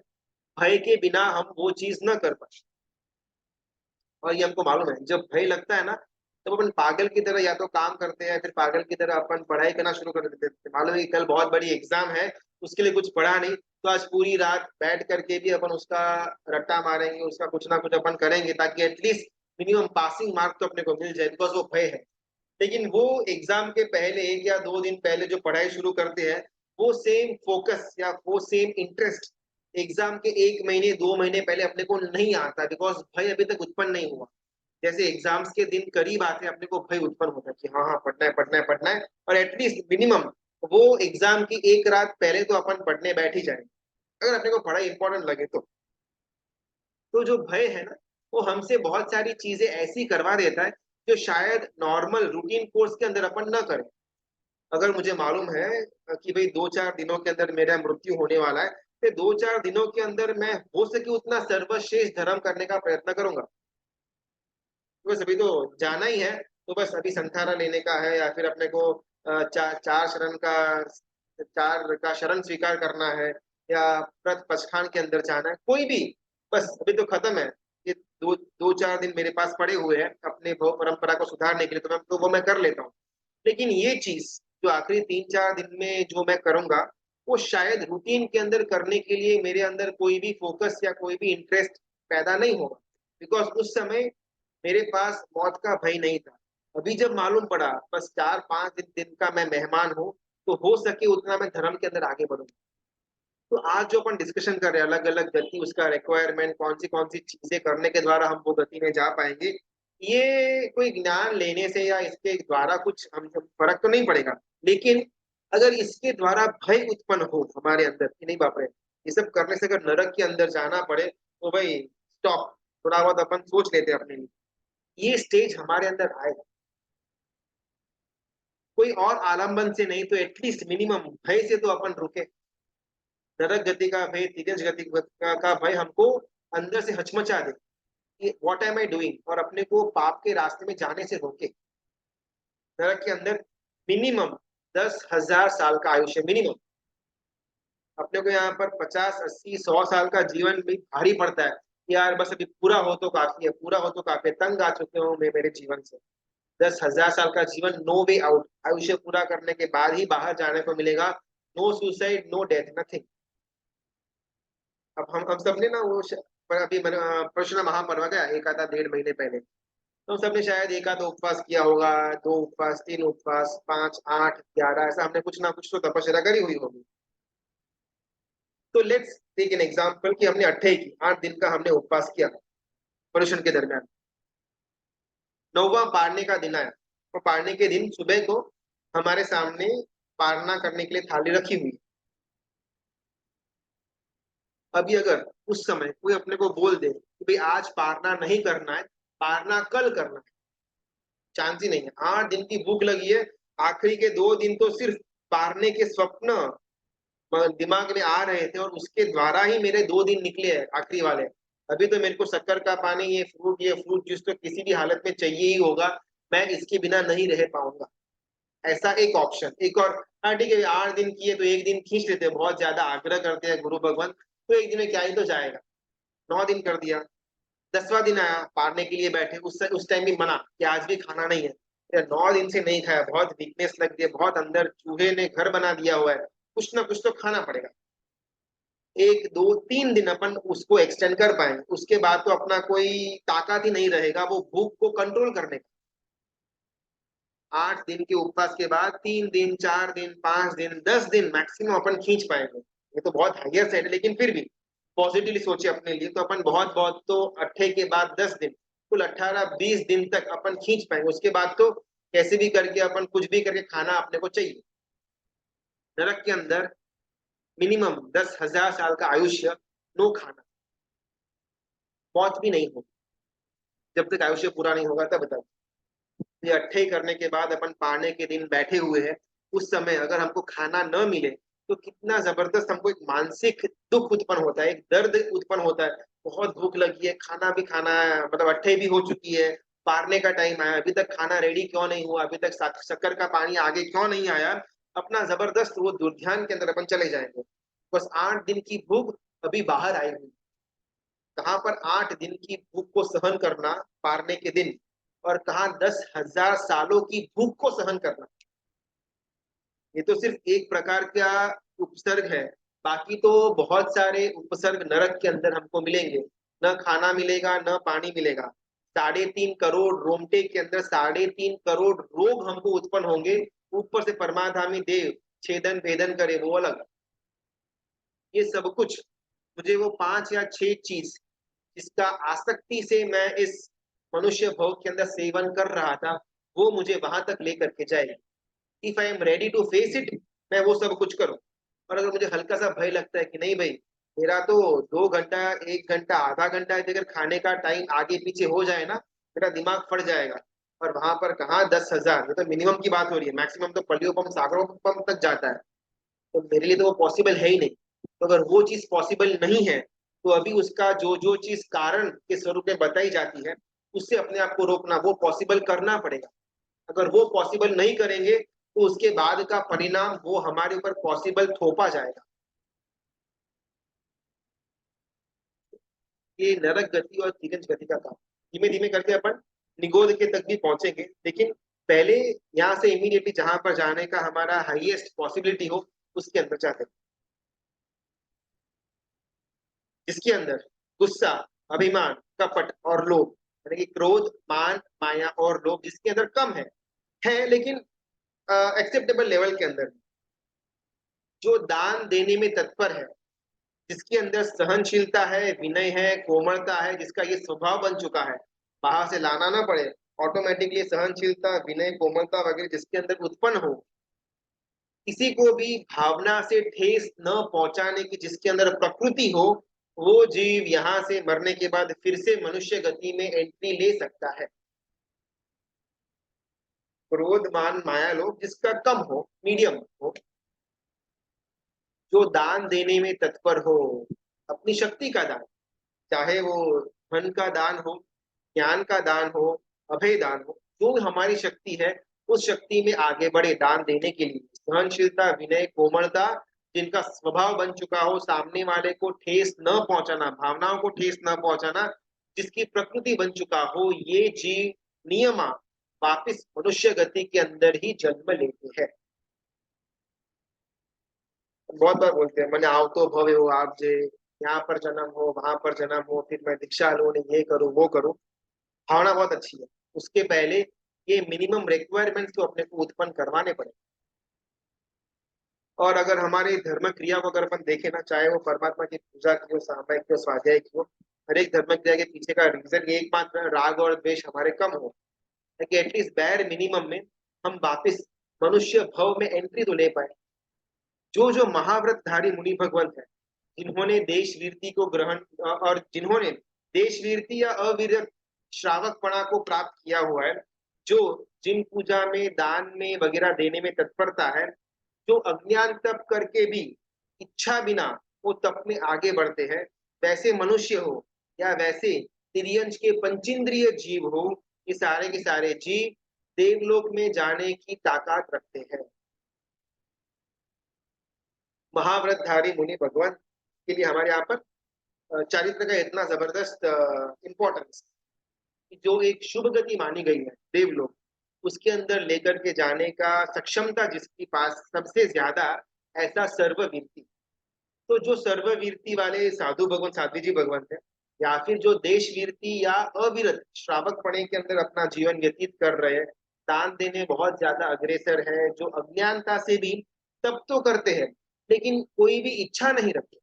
भय के बिना हम वो चीज न कर पाए। और ये हमको मालूम है, जब भय लगता है ना, तब अपन पागल की तरह या तो काम करते हैं, फिर पागल की तरह अपन पढ़ाई करना शुरू कर देते हैं। मालूम है कि कल बहुत बड़ी एग्जाम है, उसके लिए कुछ पढ़ा नहीं, तो आज पूरी रात बैठ करके भी अपन उसका रट्टा मारेंगे, उसका कुछ ना कुछ अपन करेंगे, ताकि एटलीस्ट मिनिमम पासिंग मार्क तो अपने को मिल जाए, बिकॉज वो भय है। लेकिन वो एग्जाम के पहले 1 या 2 दिन पहले जो पढ़ाई शुरू करते हैं, वो सेम फोकस या वो सेम इंटरेस्ट एग्जाम के 1 महीने 2 महीने पहले अपने को नहीं आता, बिकॉज भय अभी तक उत्पन्न नहीं हुआ। जैसे एग्जाम्स के दिन करीब आते हैं, अपने को भय उत्पन्न होता है कि हाँ हाँ पढ़ना है पढ़ना है पढ़ना है, और एटलीस्ट मिनिमम वो एग्जाम की एक रात पहले तो अपन पढ़ने बैठ ही जाएंगे, अगर अपने को पढ़ाई इंपॉर्टेंट लगे तो जो भय है ना, वो हमसे बहुत सारी चीजें ऐसी करवा देता है जो शायद नॉर्मल रूटीन कोर्स के अंदर अपन न करें। अगर मुझे मालूम है कि भाई 2-4 दिनों के अंदर मेरा मृत्यु होने वाला है, तो 2-4 दिनों के अंदर मैं हो सके उतना सर्वश्रेष्ठ धर्म करने का प्रयत्न करूंगा। बस अभी तो जाना ही है, तो बस अभी संथारा लेने का है, या फिर अपने को चार का शरण स्वीकार करना है, या व्रत पचखान के अंदर जाना है, कोई भी। बस अभी तो खत्म है। ये 2-4 दिन मेरे पास पड़े हुए हैं अपने भव परंपरा को सुधारने के लिए, तो वो मैं कर लेता हूँ। लेकिन ये चीज जो आखिरी 3-4 दिन में जो मैं करूंगा, वो शायद रूटीन के अंदर करने के लिए मेरे अंदर कोई भी फोकस या कोई भी इंटरेस्ट पैदा नहीं होगा, बिकॉज उस समय मेरे पास मौत का भय नहीं था। अभी जब मालूम पड़ा बस 4-5 दिन का मैं मेहमान हूँ, तो हो सके उतना मैं धर्म के अंदर आगे बढ़ूँ। तो आज जो अपन डिस्कशन कर रहे हैं, अलग अलग गति, उसका रिक्वायरमेंट, कौन सी चीजें करने के द्वारा हम वो गति में जा पाएंगे, ये कोई ज्ञान लेने से या इसके द्वारा कुछ हम फर्क तो नहीं पड़ेगा। लेकिन अगर इसके द्वारा भय उत्पन्न हो हमारे अंदर कि नहीं बाप रे, ये सब करने से अगर नरक के अंदर जाना पड़े, तो भाई स्टॉप, थोड़ा बहुत अपन सोच लेते हैं अपने लिए। ये स्टेज हमारे अंदर आएगा, कोई और आलम्बन से नहीं तो एटलीस्ट मिनिमम भय से तो अपन रुके। नरक गति का भय, तिरंज गति का भय हमको अंदर से हचमचा दे कि व्हाट एम आई डूइंग, और अपने को पाप के रास्ते में जाने से रोके। नरक के अंदर मिनिमम 10,000 साल का आयुष्य मिनिमम। अपने को यहाँ पर 50-80-100 साल का जीवन भी भारी पड़ता है कि यार बस अभी पूरा हो तो काफी है, पूरा हो तो काफी है, तंग आ चुके हो मैं मेरे जीवन से। 10,000 साल का जीवन, नो वे आउट, आयुष्य पूरा करने के बाद ही बाहर जाने को मिलेगा। No suicide, no death, nothing. अब हम सबने ना पर अभी प्रश्न महापर्व गया एक आधा 1.5 महीने पहले, तो हम सबने शायद एक आधा उपवास किया होगा, 2 उपवास, 3 उपवास, 5, 8, 11, ऐसा हमने कुछ ना कुछ तो तपस्या करी हुई होगी। तो लेट्स टेक एन एग्जाम्पल कि हमने 8 दिन का हमने उपवास किया पर्यूषण के दरमियान। 9वां पारने का दिन आया, और पारने के दिन सुबह को हमारे सामने पारना करने के लिए थाली रखी हुई है। अभी अगर उस समय कोई अपने को बोल दे कि भाई आज पारना नहीं करना है, पारना कल करना है, चांस ही नहीं है। 8 दिन की भूख लगी है, आखिरी के 2 दिन तो सिर्फ पारने के स्वप्न दिमाग में आ रहे थे, और उसके द्वारा ही मेरे 2 दिन निकले हैं आखिरी वाले। अभी तो मेरे को शक्कर का पानी, ये फ्रूट जूस तो किसी भी हालत में चाहिए ही होगा, मैं इसके बिना नहीं रह पाऊंगा। ऐसा एक ऑप्शन, एक और। हाँ ठीक है, 8 दिन किए तो एक दिन खींच लेते हैं, बहुत ज्यादा आग्रह करते हैं गुरु भगवान, तो एक दिन में क्या ही तो जाएगा। 9 दिन कर दिया, 10वां दिन आया, पारने के लिए बैठे, उस टाइम भी मना कि आज भी खाना नहीं है। यार 9 दिन से नहीं खाया, बहुत वीकनेस लग गई है, बहुत अंदर चूहे ने घर बना दिया हुआ है, कुछ ना कुछ तो खाना पड़ेगा। 1, 2, 3 दिन अपन उसको एक्सटेंड कर पाएंगे, उसके बाद तो अपना कोई ताकत ही नहीं रहेगा वो भूख को कंट्रोल करने का। 8 दिन के उपवास के बाद 3 दिन, 4 दिन, 5 दिन, 10 दिन मैक्सिमम अपन खींच पाएंगे। ये तो बहुत हाइयर साइड है, लेकिन फिर भी पॉजिटिवली सोचे अपने लिए, तो अपन बहुत बहुत तो 8 के बाद 10 दिन, कुल 18-20 दिन तक अपन खींच पाएंगे। उसके बाद तो कैसे भी करके अपन कुछ भी करके खाना अपने को चाहिए। नरक के अंदर मिनिमम 10,000 साल का आयुष्य, नो खाना, मौत भी नहीं होगी जब तक आयुष्य पूरा नहीं होगा, तब तक। ये 8 करने के बाद अपन पाने के दिन बैठे हुए हैं, उस समय अगर हमको खाना न मिले, तो कितना जबरदस्त हमको एक मानसिक दुख उत्पन्न होता है, एक दर्द उत्पन्न होता है। बहुत भूख लगी है, खाना भी खाना है, मतलब 8 भी हो चुकी है, पारने का टाइम आया, अभी तक खाना रेडी क्यों नहीं हुआ, अभी तक शक्कर का पानी आगे क्यों नहीं आया। अपना जबरदस्त वो दुर्ध्यान के अंदर अपन चले जाएंगे। बस 8 दिन की भूख अभी बाहर आई हुई, कहाँ पर 8 दिन की भूख को सहन करना पारने के दिन, और कहाँ 10,000 सालों की भूख को सहन करना। ये तो सिर्फ एक प्रकार का उपसर्ग है, बाकी तो बहुत सारे उपसर्ग नरक के अंदर हमको मिलेंगे। न खाना मिलेगा, न पानी मिलेगा। 3.5 करोड़ रोमटे के अंदर 3.5 करोड़ रोग हमको उत्पन्न होंगे। ऊपर से परमाधामी देव छेदन भेदन करे, वो अलग। ये सब कुछ मुझे वो 5 या 6 चीज जिसका आसक्ति से मैं इस मनुष्य भोग के अंदर सेवन कर रहा था, वो मुझे वहां तक लेकर के जाएगी। If I am ready to face it, मैं वो सब कुछ करूं। और अगर मुझे हल्का सा भय लगता है कि नहीं भाई, मेरा तो 2 घंटा, 1 घंटा, आधा घंटा अगर खाने का टाइम आगे पीछे हो जाए ना, मेरा दिमाग फट जाएगा। और वहां पर कहाँ 10,000, ये तो मिनिमम की बात हो रही है, मैक्सिमम तो पलियो पंप सागरों पंप तक जाता है। तो मेरे लिए तो वो पॉसिबल है ही नहीं। तो अगर वो चीज पॉसिबल नहीं है, तो अभी उसका जो जो चीज कारण के स्वरूप में बताई जाती है, उससे अपने आप को रोकना, वो पॉसिबल करना पड़ेगा। अगर वो पॉसिबल नहीं करेंगे, तो उसके बाद का परिणाम वो हमारे ऊपर पॉसिबल थोपा जाएगा। ये नरक गति और तिरंज गति का काम। धीमे धीमे करके अपन निगोद के तक भी पहुंचेंगे, लेकिन पहले यहाँ से इमीडिएटली जहां पर जाने का हमारा हाईएस्ट पॉसिबिलिटी हो, उसके अंदर जाते हैं, जिसके अंदर गुस्सा, अभिमान, कपट और लोभ, यानी कि क्रोध, मान, माया और लोभ जिसके अंदर कम है लेकिन एक्सेप्टेबल लेवल के अंदर। जो दान देने में तत्पर है, जिसके अंदर सहनशीलता है, विनय है, कोमलता है, जिसका ये स्वभाव बन चुका है, बाहर से लाना ना पड़े, ऑटोमेटिकली सहनशीलता, विनय, कोमलता वगैरह जिसके अंदर उत्पन्न हो, किसी को भी भावना से ठेस न पहुंचाने की जिसके अंदर प्रकृति हो, वो जीव यहाँ से मरने के बाद फिर से मनुष्य गति में एंट्री ले सकता है। क्रोध, मान, माया, लोभ जिसका कम हो, मीडियम हो, जो दान देने में तत्पर हो, अपनी शक्ति का दान, चाहे वो धन का दान हो, ज्ञान का दान हो, अभय दान हो, जो हमारी शक्ति है, उस शक्ति में आगे बढ़े दान देने के लिए। सहनशीलता, विनय, कोमलता जिनका स्वभाव बन चुका हो, सामने वाले को ठेस न पहुंचाना, भावनाओं को ठेस न पहुंचाना, जिसकी प्रकृति बन चुका हो, ये जीव नियमा वापिस मनुष्य गति के अंदर ही जन्म लेते हैं। बहुत बार बोलते हैं, मैंने आओ तो भवे हो आप जे, यहाँ पर जन्म हो, वहां पर जन्म हो, फिर मैं दीक्षा लूं, ये करूं वो करूं। भावना बहुत अच्छी है, उसके पहले ये मिनिमम रिक्वायरमेंट्स तो अपने को उत्पन्न करवाने पड़े। और अगर हमारे धर्म क्रिया को अगर अपन देखें ना, चाहे वो परमात्मा की पूजा की हो, सामायिक की हो, स्वाध्याय की हो, हर एक धर्म क्रिया के पीछे का रीजन ये एकमात्र राग और द्वेष हमारे कम हो, कि एटलीस्ट बैर मिनिमम में हम वापिस मनुष्य भव में एंट्री तो ले पाए। जो जो महाव्रतधारी मुनि भगवंत है, जिन्होंने देश वीरती को ग्रहण, और जिन्होंने देश वीरती या अविरत श्रावकपणा को प्राप्त किया हुआ है, जो जिन पूजा में, दान में वगैरह देने में तत्परता है, जो अज्ञान तप करके भी इच्छा बिना वो तप में आगे बढ़ते हैं, वैसे मनुष्य हो या वैसे तिर्यंच के पंचेंद्रिय जीव हो, ये सारे के सारे जीव देवलोक में जाने की ताकत रखते हैं। महाव्रतधारी मुनि भगवान के लिए हमारे यहाँ पर चारित्र का इतना जबरदस्त इंपॉर्टेंस, जो एक शुभ गति मानी गई है देवलोक, उसके अंदर लेकर के जाने का सक्षमता जिसके पास सबसे ज्यादा, ऐसा सर्ववीरती। तो जो सर्ववीरती वाले साधु भगवान, साध्वी जी भगवान है, या फिर जो देश वीरती या अविरत श्रावक पणे के अंदर अपना जीवन व्यतीत कर रहे हैं, दान देने बहुत ज्यादा अग्रेसर है, जो अज्ञानता से भी तप तो करते हैं लेकिन कोई भी इच्छा नहीं रखते।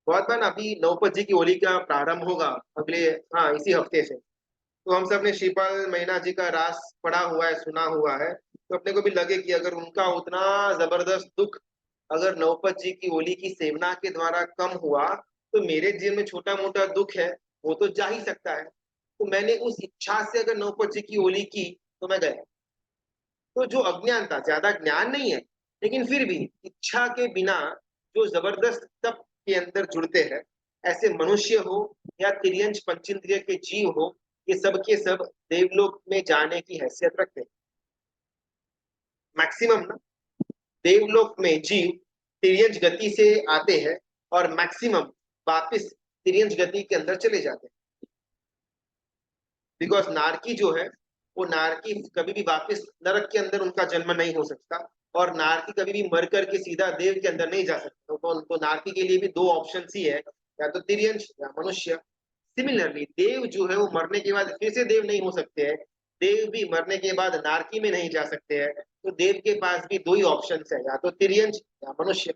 बहुत बार अभी नवपत जी की होली का प्रारंभ होगा अगले, हाँ इसी हफ्ते से। तो हम सब ने श्रीपाल मैना जी का रास पढ़ा हुआ है, सुना हुआ है, तो अपने को भी लगे कि अगर उनका उतना जबरदस्त दुख अगर नवपत जी की होली की सेवना के द्वारा कम हुआ, तो मेरे जीवन में छोटा मोटा दुख है वो तो जा ही सकता है। तो मैंने उस इच्छा से अगर नवपत जी की होली की, तो मैं गया। तो जो अज्ञान था, ज्यादा ज्ञान नहीं है, लेकिन फिर भी इच्छा के बिना जो जबरदस्त तप के अंदर जुड़ते हैं, ऐसे मनुष्य हो या तिर्यंच पंचेंद्रिय के जीव हो, ये सब के सब देवलोक में जाने की हैसियत रखते हैं। मैक्सिमम ना, देवलोक में जीव तिर्यंच गति से आते हैं, और मैक्सिमम वापिस तिर्यंच गति के अंदर चले जाते हैं। बिकॉज नारकी जो है, वो नारकी कभी भी वापस नरक के अंदर उनका जन्म नहीं हो सकता, और नारकी कभी भी मर करके सीधा देव के अंदर नहीं जा सकता। तो नारकी के लिए भी दो ऑप्शन ही है, या तो तिर्यंच या मनुष्य। सिमिलरली देव जो है वो मरने के बाद फिर से देव नहीं हो सकते हैं, देव भी मरने के बाद नारकी में नहीं जा सकते हैं। तो देव के पास भी दो ही ऑप्शन है, या तो तिर्यंच या मनुष्य।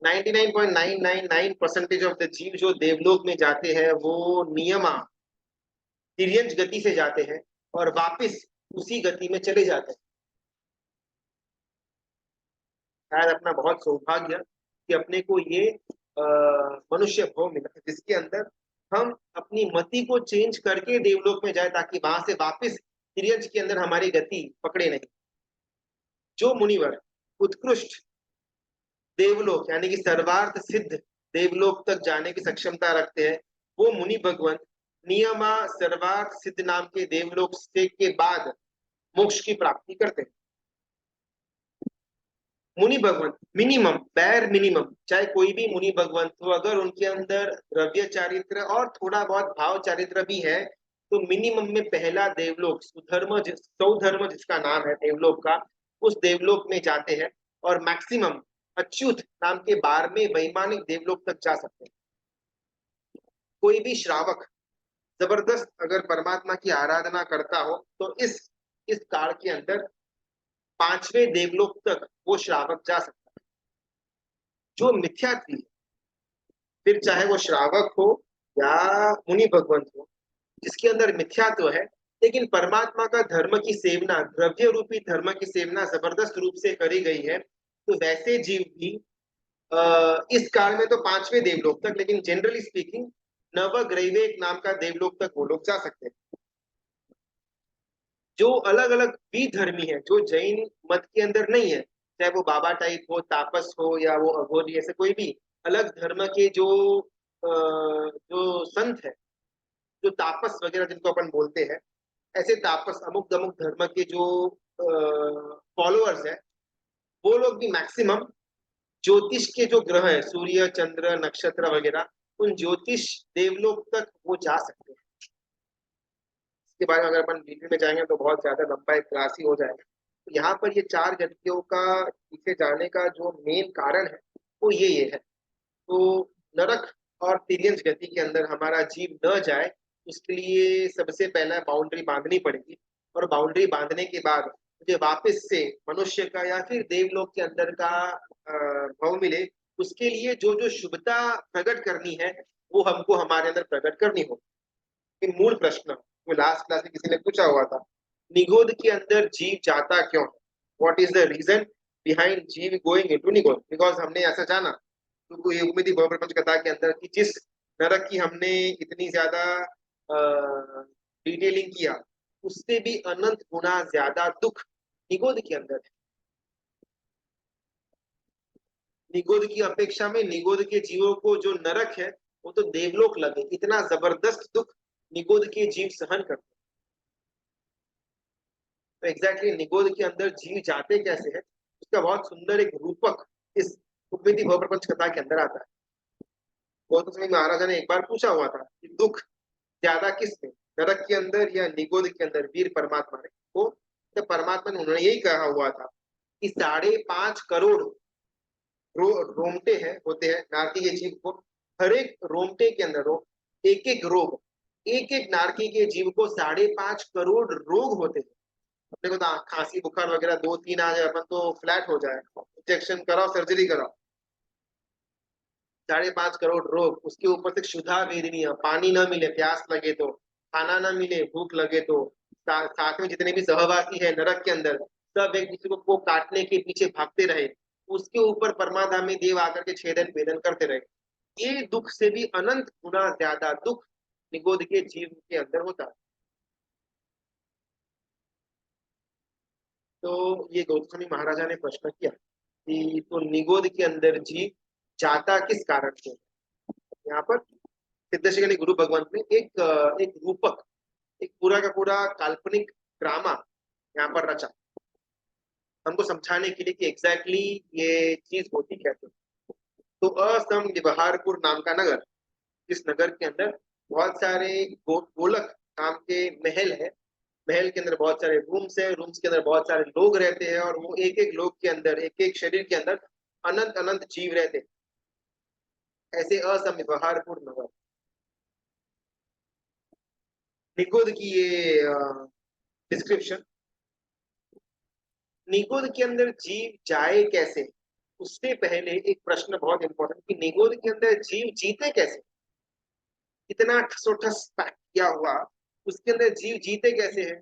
99.999% ऑफ द जीव जो देवलोक में जाते हैं वो नियमा तिर्यंच गति से जाते हैं और वापस उसी गति में चले जाते हैं। शायद अपना बहुत सौभाग्य कि अपने को ये मनुष्य भाव मिला है, जिसके अंदर हम अपनी मति को चेंज करके देवलोक में जाए, ताकि वहां से वापस तिर्यंच के अंदर हमारी गति पकड़े नहीं। जो मुनिवर उत्कृष्ट देवलोक यानी कि सर्वार्थ सिद्ध देवलोक तक जाने की सक्षमता रखते हैं, वो मुनि भगवंत नियमा सर्वार्थ सिद्ध नाम के देवलोक से के बाद मोक्ष की प्राप्ति करते हैं। मुनि भगवंत मिनिमम बैर मिनिमम, चाहे कोई भी मुनि भगवंत हो, अगर उनके अंदर द्रव्य चारित्र और थोड़ा बहुत भाव चारित्र भी है, तो मिनिमम में पहला देवलोक सौधर्म जिसका नाम है देवलोक का, उस देवलोक में जाते हैं। और मैक्सिमम अच्युत नाम के 12वें वैमानिक देवलोक तक जा सकते हैं। कोई भी श्रावक जबरदस्त अगर परमात्मा की आराधना करता हो, तो इस काल के अंदर 5वें देवलोक तक वो श्रावक जा सकता है। जो मिथ्यात्वी, फिर चाहे वो श्रावक हो या मुनि भगवंत हो, जिसके अंदर मिथ्यात्व है, लेकिन परमात्मा का धर्म की सेवना, द्रव्य रूपी धर्म की सेवना जबरदस्त रूप से करी गई है, तो वैसे जीव भी इस काल में तो 5वें देवलोक तक, लेकिन जनरली स्पीकिंग नवग्रैवेक नाम का देवलोक तक वो लोग जा सकते हैं। जो अलग अलग विधर्मी है, जो जैन मत के अंदर नहीं है, चाहे वो बाबा टाइप हो, तापस हो, या वो अघोरी, ऐसे कोई भी अलग धर्म के जो संत है, जो तापस वगैरह जिनको अपन बोलते हैं, ऐसे तापस अमुक दमुक धर्म के जो फॉलोअर्स है, वो लोग भी मैक्सिमम ज्योतिष के जो ग्रह है, सूर्य चंद्र नक्षत्र वगैरह, उन ज्योतिष देवलोक तक वो जा सकते हैं। इसके बारे में अगर अपन डिटेल में जाएंगे तो बहुत ज्यादा लंबा एक क्लास ही हो जाएगा। तो यहाँ पर ये 4 गतियों का पीछे जाने का जो मेन कारण है वो ये है। तो नरक और तिर्यंच गति के अंदर हमारा जीव न जाए, उसके लिए सबसे पहला बाउंड्री बांधनी पड़ेगी, और बाउंड्री बांधने के बाद मुझे वापस से मनुष्य का या फिर देवलोक के अंदर का भाव मिले, उसके लिए जो जो शुभता प्रकट करनी है वो हमको हमारे अंदर प्रकट करनी होगी। मूल प्रश्न वो लास्ट क्लास में किसी ने पूछा हुआ था, निगोद के अंदर जीव जाता क्यों है? What is the reason behind jeev going into nigod? Because हमने ऐसा जाना तो ये उम्मीदी भव प्रपंच कथा के अंदर कि जिस नरक की हमने इतनी ज्यादा डिटेलिंग किया, उससे भी अनंत गुना ज्यादा दुख निगोद के अंदर है। निगोद की अपेक्षा में निगोद के जीवों को जो नरक है वो तो देवलोक लगे, इतना जबरदस्त दुख निगोद के जीव सहन करते। तो एग्जैक्टली निगोद के अंदर जीव जाते कैसे हैं, उसका बहुत सुंदर एक रूपक इस उपमिति भव प्रपंच कथा के अंदर आता है। गौतम स्वामी महाराजा ने एक बार पूछा हुआ था कि दुख ज्यादा किस में, नरक के अंदर या निगोद के अंदर? वीर परमात्मा ने, तो परमात्मा ने उन्होंने यही कहा हुआ था कि 5.5 करोड़ रोमटे हैं होते हैं नारकी के जीव को। हर एक रोमटे के अंदर एक एक रोग, एक एक नारकी के जीव को 5.5 करोड़ रोग होते हैं। अपने को तो खांसी बुखार वगैरह 2-3 आ जाए अपन तो फ्लैट हो जाए, इंजेक्शन कराओ सर्जरी कराओ। 5.5 करोड़ रोग, उसके ऊपर से क्षुधा वेदनीय, पानी ना मिले प्यास लगे तो, खाना ना मिले भूख लगे तो, साथ में जितने भी सहवासी है नरक के अंदर, सब एक दूसरे को काटने के पीछे भागते रहे, उसके ऊपर परमाधामी देव आकर के छेदन भेदन करते रहे। ये दुख से भी अनंत गुना ज्यादा दुख निगोद के जीव के अंदर होता है। तो ये गौतम स्वामी महाराजा ने प्रश्न किया कि तो निगोद के अंदर जीव जाता किस कारण से? यहाँ पर सिद्धेश्वरी गुरु भगवंत ने एक रूपक, एक पूरा का पूरा काल्पनिक ड्रामा यहाँ पर रचा, हमको समझाने के लिए कि एग्जैक्टली ये चीज होती कैसे। तो असम व्यवहारपुर नाम का नगर, इस नगर के अंदर बहुत सारे गोलक नाम के महल है। महल के अंदर बहुत सारे रूम्स है, रूम्स के अंदर बहुत सारे लोग रहते हैं, और वो एक एक लोग के अंदर, एक एक शरीर के अंदर अनंत अनंत जीव रहते हैं। ऐसे असम व्यवहारपुर नगर। निगोद की ये डिस्क्रिप्शन। निगोद के अंदर जीव जाए कैसे, उससे पहले एक प्रश्न बहुत इंपॉर्टेंट कि निगोद के अंदर जीव जीते कैसे। इतना ठसोठस पैक किया हुआ, उसके अंदर जीव जीते कैसे हैं।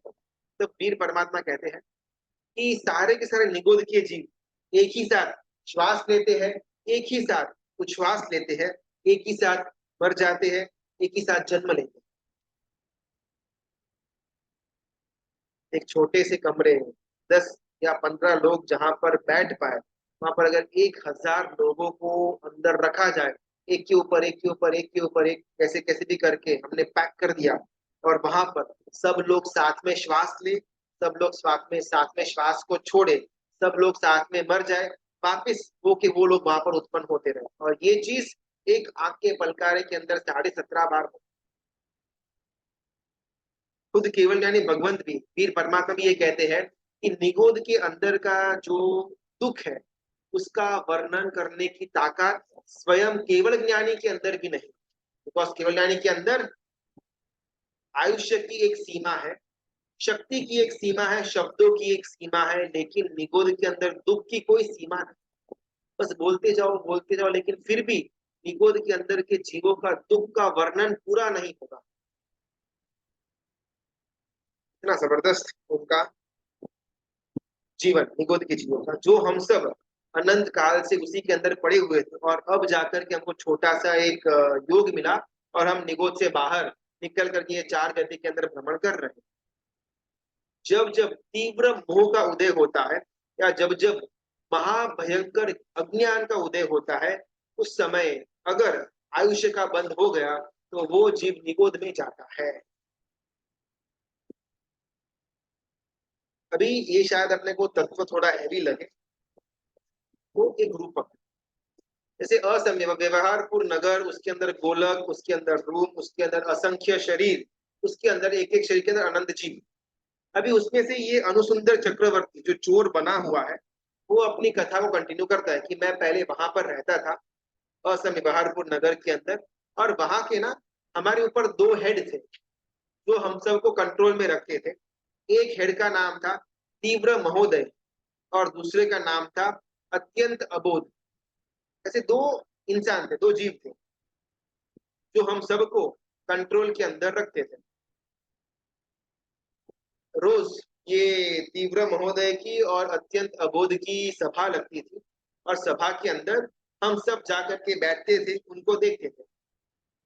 तो वीर परमात्मा कहते हैं कि सारे के सारे निगोद के जीव एक ही साथ श्वास लेते हैं, एक ही साथ उच्छ्वास लेते हैं, एक ही साथ मर जाते हैं, एक ही साथ जन्म लेते हैं। एक छोटे से कमरे में 10 या 15 लोग जहां पर बैठ पाए, वहां पर अगर 1,000 लोगों को अंदर रखा जाए, एक के ऊपर एक के ऊपर एक के ऊपर एक, कैसे कैसे भी करके हमने पैक कर दिया, और वहां पर सब लोग साथ में श्वास ले, सब लोग साथ में श्वास को छोड़े, सब लोग साथ में मर जाए, वापिस वो के वो लोग वहां पर उत्पन्न होते रहे, और ये चीज एक आंख के पलकारे के अंदर 17.5 बार। खुद केवल यानी भगवंत भी, वीर परमात्मा भी ये कहते हैं कि निगोद के अंदर का जो दुख है, उसका वर्णन करने की ताकत स्वयं केवल ज्ञानी के अंदर भी नहीं। बिकॉज केवल ज्ञानी के अंदर आयुष्य की एक सीमा है, शक्ति की एक सीमा है, शब्दों की एक सीमा है, लेकिन निगोद के अंदर दुख की कोई सीमा नहीं। बस बोलते जाओ, लेकिन फिर भी निगोद के अंदर के जीवों का दुख का वर्णन पूरा नहीं होगा। इतना जबरदस्त उनका जीवन, निगोद के जीवन का, जो हम सब अनंत काल से उसी के अंदर पड़े हुए थे, और अब जाकर के हमको छोटा सा एक योग मिला, और हम निगोद से बाहर निकल करके ये 4 गति के अंदर भ्रमण कर रहे हैं। जब जब तीव्र मोह का उदय होता है, या जब जब महाभयंकर अज्ञान का उदय होता है, उस समय अगर आयुष्य का बंध हो गया, तो वो जीव निगोद में जाता है। अभी ये शायद अपने को तत्व थोड़ा हैवी लगे, वो एक रूपक, जैसे असंयम व्यवहारपुर नगर, उसके अंदर गोलक, उसके अंदर रूप, उसके अंदर असंख्य शरीर, उसके अंदर एक एक शरीर के अंदर अनंत जीव। अभी उसमें से ये अनुसुंदर चक्रवर्ती जो चोर बना हुआ है, वो अपनी कथा को कंटिन्यू करता है कि मैं पहले वहां पर रहता था, असम बहारपुर नगर के अंदर, और वहां के ना हमारे ऊपर 2 हेड थे जो हम सबको कंट्रोल में रखते थे। एक हेड का नाम था तीव्र महोदय, और दूसरे का नाम था अत्यंत अबोध। ऐसे 2 इंसान थे, 2 जीव थे, जो हम सबको कंट्रोल के अंदर रखते थे। रोज ये तीव्र महोदय की और अत्यंत अबोध की सभा लगती थी, और सभा के अंदर हम सब जाकर के बैठते थे, उनको देखते थे।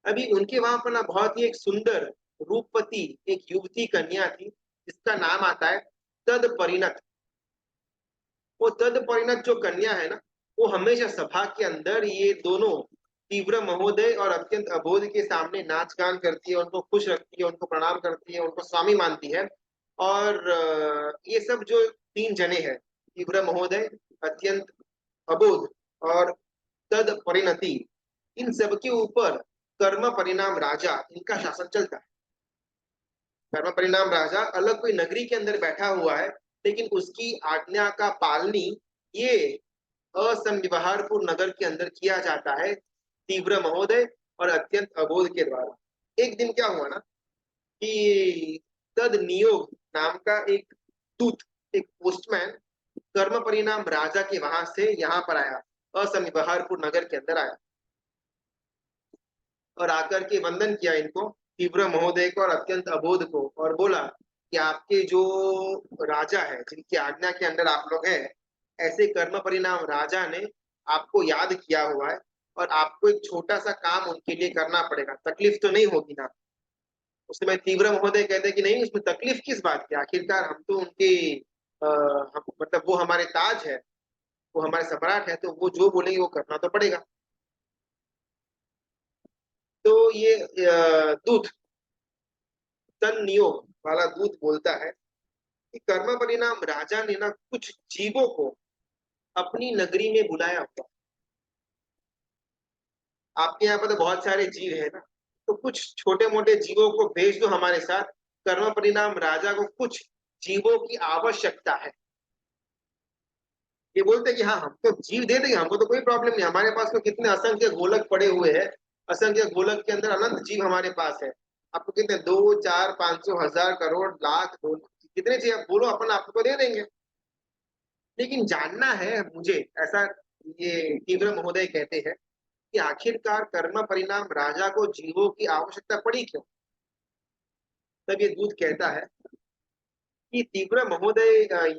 अभी उनके वहां पर ना बहुत ही एक सुंदर रूपवती एक युवती कन्या थी, जिसका नाम आता है तद परिणत। वो तद परिणत जो कन्या है ना, वो हमेशा सभा के अंदर ये दोनों तीव्र महोदय और अत्यंत अबोध के सामने नाच गान करती है, उनको खुश रखती है, उनको प्रणाम करती है, उनको स्वामी मानती है। और ये सब जो 3 जने हैं, तीव्र महोदय, अत्यंत अबोध और तद परिणति, इन सब के ऊपर कर्म परिणाम राजा, इनका शासन चलता है। कर्म परिणाम राजा अलग कोई नगरी के अंदर बैठा हुआ है, लेकिन उसकी आज्ञा का पालनी ये असंव्यवहारपुर नगर के अंदर किया जाता है, तीव्र महोदय और अत्यंत अबोध के द्वारा। एक दिन क्या हुआ ना कि तद नियोग नाम का एक दूत, एक पोस्टमैन, कर्म परिणाम राजा के वहां से यहाँ पर आया, असंव्यवहारपुर नगर के अंदर आया, और आकर के वंदन किया इनको, तीव्र महोदय को और अत्यंत अबोध को, और बोला कि आपके जो राजा है, जिनकी आज्ञा के अंदर आप लोग हैं, ऐसे कर्म परिणाम राजा ने आपको याद किया हुआ है, और आपको एक छोटा सा काम उनके लिए करना पड़ेगा, तकलीफ तो नहीं होगी ना। उस समय तीव्र महोदय कहते हैं कि नहीं, उसमें तकलीफ किस बात की, आखिरकार हम तो उनके मतलब वो हमारे ताज है, वो हमारे सम्राट है, तो वो जो बोलेंगे वो करना तो पड़ेगा। तो ये दूत, तन नियोग वाला दूत बोलता है कि कर्म परिणाम राजा ने ना कुछ जीवों को अपनी नगरी में बुलाया हुआ, आपके यहाँ पर तो बहुत सारे जीव है ना, तो कुछ छोटे मोटे जीवों को भेज दो हमारे साथ। कर्म परिणाम राजा को कुछ जीवों की आवश्यकता है। ये बोलते हैं कि हाँ हम तो जीव दे देंगे, हमको तो कोई प्रॉब्लम नहीं, हमारे पास तो कितने असंख्य गोलक पड़े हुए हैं, असंख्य गोलक के अंदर अनंत जीव हमारे पास है। आपको कितने, 2 4 500 1000 करोड़ लाख कितने चाहिए आप बोलो, अपन आपको दे देंगे। लेकिन जानना है मुझे, ऐसा ये तीव्र महोदय कहते हैं कि आखिरकार कर्म परिणाम राजा को जीवों की आवश्यकता पड़ी क्यों। तब ये दूत कहता है कि तीव्र महोदय,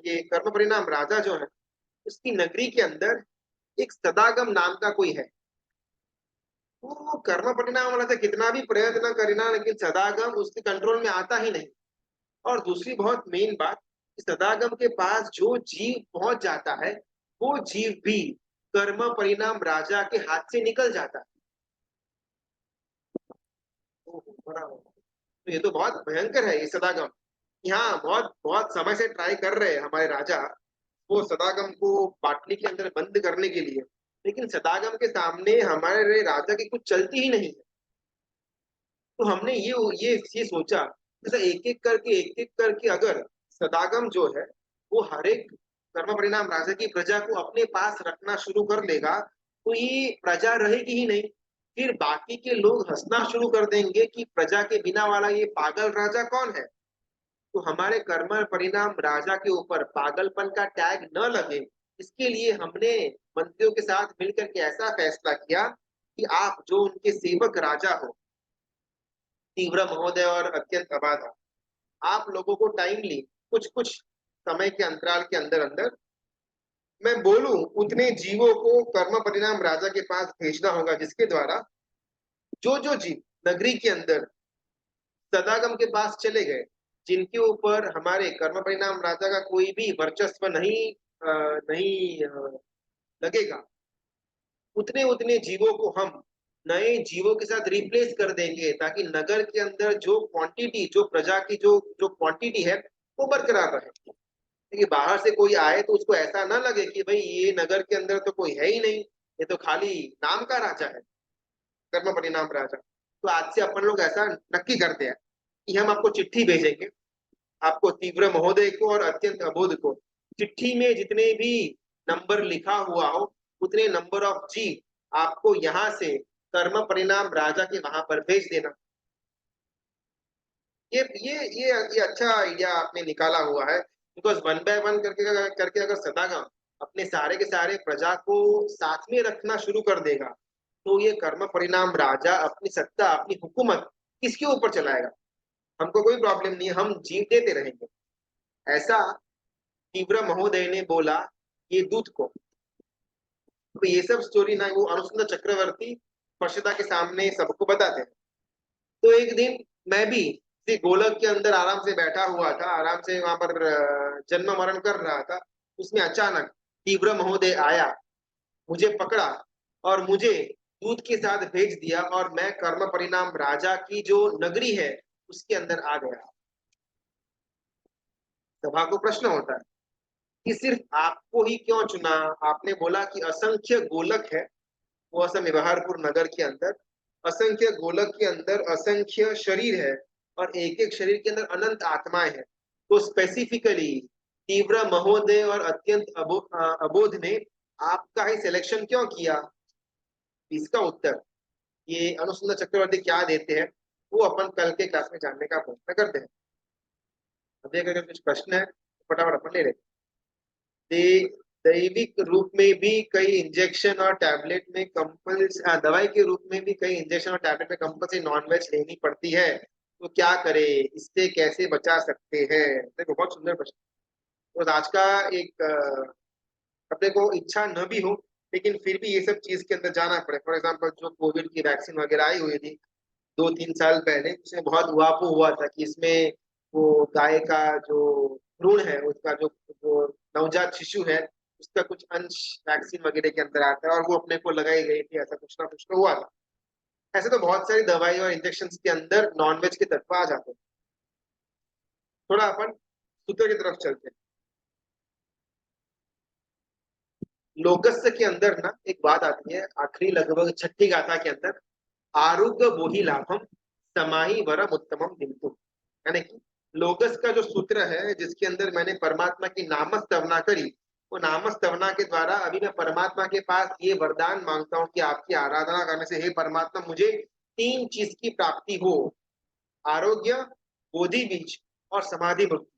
ये कर्म परिणाम राजा जो है, उसकी नगरी के अंदर एक सदागम नाम का कोई है। वो कर्म परिणाम वाला था, कितना भी प्रयत्न करना, लेकिन सदागम उसके कंट्रोल में आता ही नहीं। और दूसरी बहुत मेन बात, सदागम के पास जो जीव पहुंच जाता है, वो जीव भी कर्म परिणाम राजा के हाथ से निकल जाता है। तो ये तो बहुत भयंकर है ये सदागम। यहाँ बहुत बहुत समय से ट्राई कर रहे हैं हमारे राजा वो सदागम को बाटली के अंदर बंद करने के लिए, लेकिन सदागम के सामने हमारे राजा की कुछ चलती ही नहीं है। तो हमने ये सोचा, जैसे एक एक करके अगर सदागम जो है वो हर एक कर्म परिणाम राजा की प्रजा को अपने पास रखना शुरू कर देगा, तो ये प्रजा रहेगी ही नहीं। फिर बाकी के लोग हंसना शुरू कर देंगे कि प्रजा के बिना वाला ये पागल राजा कौन है। तो हमारे कर्म परिणाम राजा के ऊपर पागलपन का टैग न लगे, इसके लिए हमने मंत्रियों के साथ मिलकर के ऐसा फैसला किया कि आप जो उनके सेवक राजा हो, तीव्र महोदय और अत्यंत अबाधा, आप लोगों को टाइमली कुछ कुछ समय के अंतराल के अंदर अंदर मैं बोलूं उतने जीवों को कर्म परिणाम राजा के पास भेजना होगा, जिसके द्वारा जो जीव नगरी के अंदर सदागम के पास चले गए, जिनके ऊपर हमारे कर्म परिणाम राजा का कोई भी वर्चस्व नहीं लगेगा, उतने उतने जीवों को हम नए जीवों के साथ रिप्लेस कर देंगे, ताकि नगर के अंदर जो क्वांटिटी, जो प्रजा की जो जो क्वांटिटी है वो बरकरार रहे। क्योंकि बाहर से कोई आए तो उसको ऐसा ना लगे कि भाई ये नगर के अंदर तो कोई है ही नहीं, ये तो खाली नाम का राजा है, कर्म परिणाम राजा। तो आज से अपन लोग ऐसा नक्की करते हैं कि हम आपको चिट्ठी भेजेंगे, आपको तीव्र महोदय को और अत्यंत अबोध को, चिट्ठी में जितने भी नंबर लिखा हुआ हो उतने नंबर ऑफ जी आपको यहाँ से कर्म परिणाम राजा के वहां पर भेज देना। ये अच्छा आइडिया आपने निकाला हुआ है, बिकॉज वन बाय वन करके अगर सदागम अपने सारे के सारे प्रजा को साथ में रखना शुरू कर देगा, तो ये कर्म परिणाम राजा अपनी सत्ता, अपनी हुकूमत किसके ऊपर चलाएगा। हमको कोई प्रॉब्लम नहीं है, हम जीव देते रहेंगे, ऐसा तीव्र महोदय ने बोला ये दूत को। तो ये सब स्टोरी ना वो अनुसंधान चक्रवर्ती स्पर्शता के सामने सबको बताते हैं। तो एक दिन मैं भी इसी गोलक के अंदर आराम से बैठा हुआ था, आराम से वहां पर जन्म मरण कर रहा था। उसमें अचानक तीव्र महोदय आया, मुझे पकड़ा और मुझे दूत के साथ भेज दिया, और मैं कर्म परिणाम राजा की जो नगरी है उसके अंदर आ गया। सभा को प्रश्न होता है कि सिर्फ आपको ही क्यों चुना। आपने बोला कि असंख्य गोलक है वो असम व्यवहारपुर नगर के अंदर, असंख्य गोलक के अंदर असंख्य शरीर है, और एक एक शरीर के अंदर अनंत आत्माएं हैं। तो स्पेसिफिकली तीव्र महोदय और अत्यंत अबोध ने आपका ही सिलेक्शन क्यों किया। इसका उत्तर ये अनुसंधान चक्रवर्ती क्या देते हैं वो अपन कल के क्लास में जानने का प्रयत्न करते हैं। अभी अगर कुछ प्रश्न है तो फटाफट अपन ले लेते हैं। दैविक रूप में भी कई इंजेक्शन और टैबलेट में कंपल्स दवाई के रूप में भी कई इंजेक्शन और टैबलेट में कंपल्सरी नॉनवेज लेनी पड़ती है, तो क्या करे, इससे कैसे बचा सकते हैं। देखो बहुत सुंदर प्रश्न। तो आज का एक अपने को इच्छा न भी हो, लेकिन फिर भी ये सब चीज के अंदर जाना पड़े। फॉर एग्जाम्पल जो कोविड की वैक्सीन वगैरह आई हुई थी 2 3 साल पहले, उसमें बहुत उहापोह हुआ था कि इसमें वो गाय का जो भ्रूण है, उसका जो जो नवजात शिशु है, उसका कुछ अंश वैक्सीन वगैरह के अंदर आता है और वो अपने को लगाई गई थी, ऐसा कुछ ना कुछ तो हुआ था। ऐसे तो बहुत सारी दवाई और इंजेक्शन के अंदर नॉनवेज के तत्व आ जाते हैं। थोड़ा अपन सूत्र की तरफ चलते हैं। लोकस्य के अंदर ना एक बात आती है, आखिरी लगभग छठी गाथा के अंदर, आरुग्य बोहि लाभम समाहि वरम उत्तमम बिंदु। यानी कि लोगस का जो सूत्र है जिसके अंदर मैंने परमात्मा की नामस्तवना करी, वो नामस्तवना के द्वारा अभी मैं परमात्मा के पास ये वरदान मांगता हूँ कि आपकी आराधना करने से हे परमात्मा मुझे तीन चीज की प्राप्ति हो, आरोग्य, बोधि बीज और समाधि मुक्ति।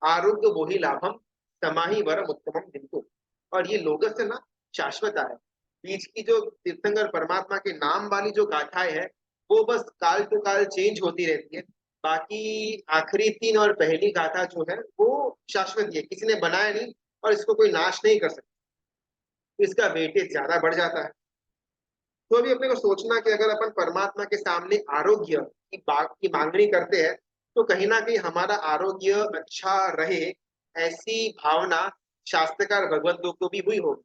आरोग्य बोहि लाभम समाहि वरम उत्तमम बिंदु। और ये लोगस से ना शाश्वत है। बीच की जो तीर्थंकर परमात्मा के नाम वाली जो गाथाएं है वो बस काल टू काल चेंज होती रहती है। बाकी आखिरी तीन और पहली गाथा जो है वो शाश्वत है, किसी ने बनाया नहीं और इसको कोई नाश नहीं कर सकता, तो इसका वेटेज ज्यादा बढ़ जाता है। तो अभी अपने को सोचना कि अगर अपन परमात्मा के सामने आरोग्य की मांगनी करते हैं तो कहीं ना कहीं हमारा आरोग्य अच्छा रहे, ऐसी भावना शास्त्रकार भगवंतों को भी हुई होगी।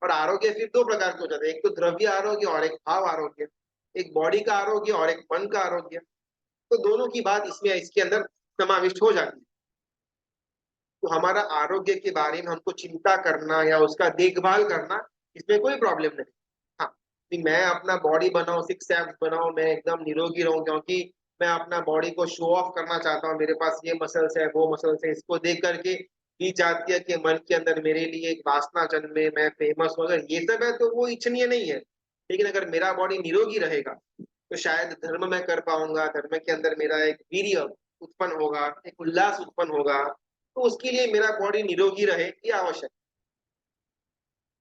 और आरोग्य फिर दो प्रकार के हो जाते हैं, एक तो द्रव्य आरोग्य और एक भाव आरोग्य, एक बॉडी का आरोग्य और एक मन का आरोग्य। तो दोनों की बात इसमें इसके अंदर समाविष्ट हो जाती है। तो हमारा आरोग्य के बारे में हमको चिंता करना या उसका देखभाल करना, इसमें कोई प्रॉब्लम नहीं। हाँ, कि मैं अपना बॉडी बनाऊं, सिक्स एब्स बनाऊं, मैं एकदम निरोगी रहूं क्योंकि मैं अपना बॉडी को शो ऑफ करना चाहता हूँ, मेरे पास ये मसल्स है वो मसल्स है, इसको देख करके भी जाती है कि मन के अंदर मेरे लिए एक वासना जन्मे, मैं फेमस हूं, अगर ये सब है तो वो इच्छनीय नहीं है। लेकिन अगर मेरा बॉडी निरोगी रहेगा तो शायद धर्म में कर पाऊंगा, धर्म के अंदर मेरा एक वीर्य उत्पन्न होगा, एक उल्लास उत्पन्न होगा। तो उसके लिए मेरा बॉडी निरोगी रहे ये आवश्यक।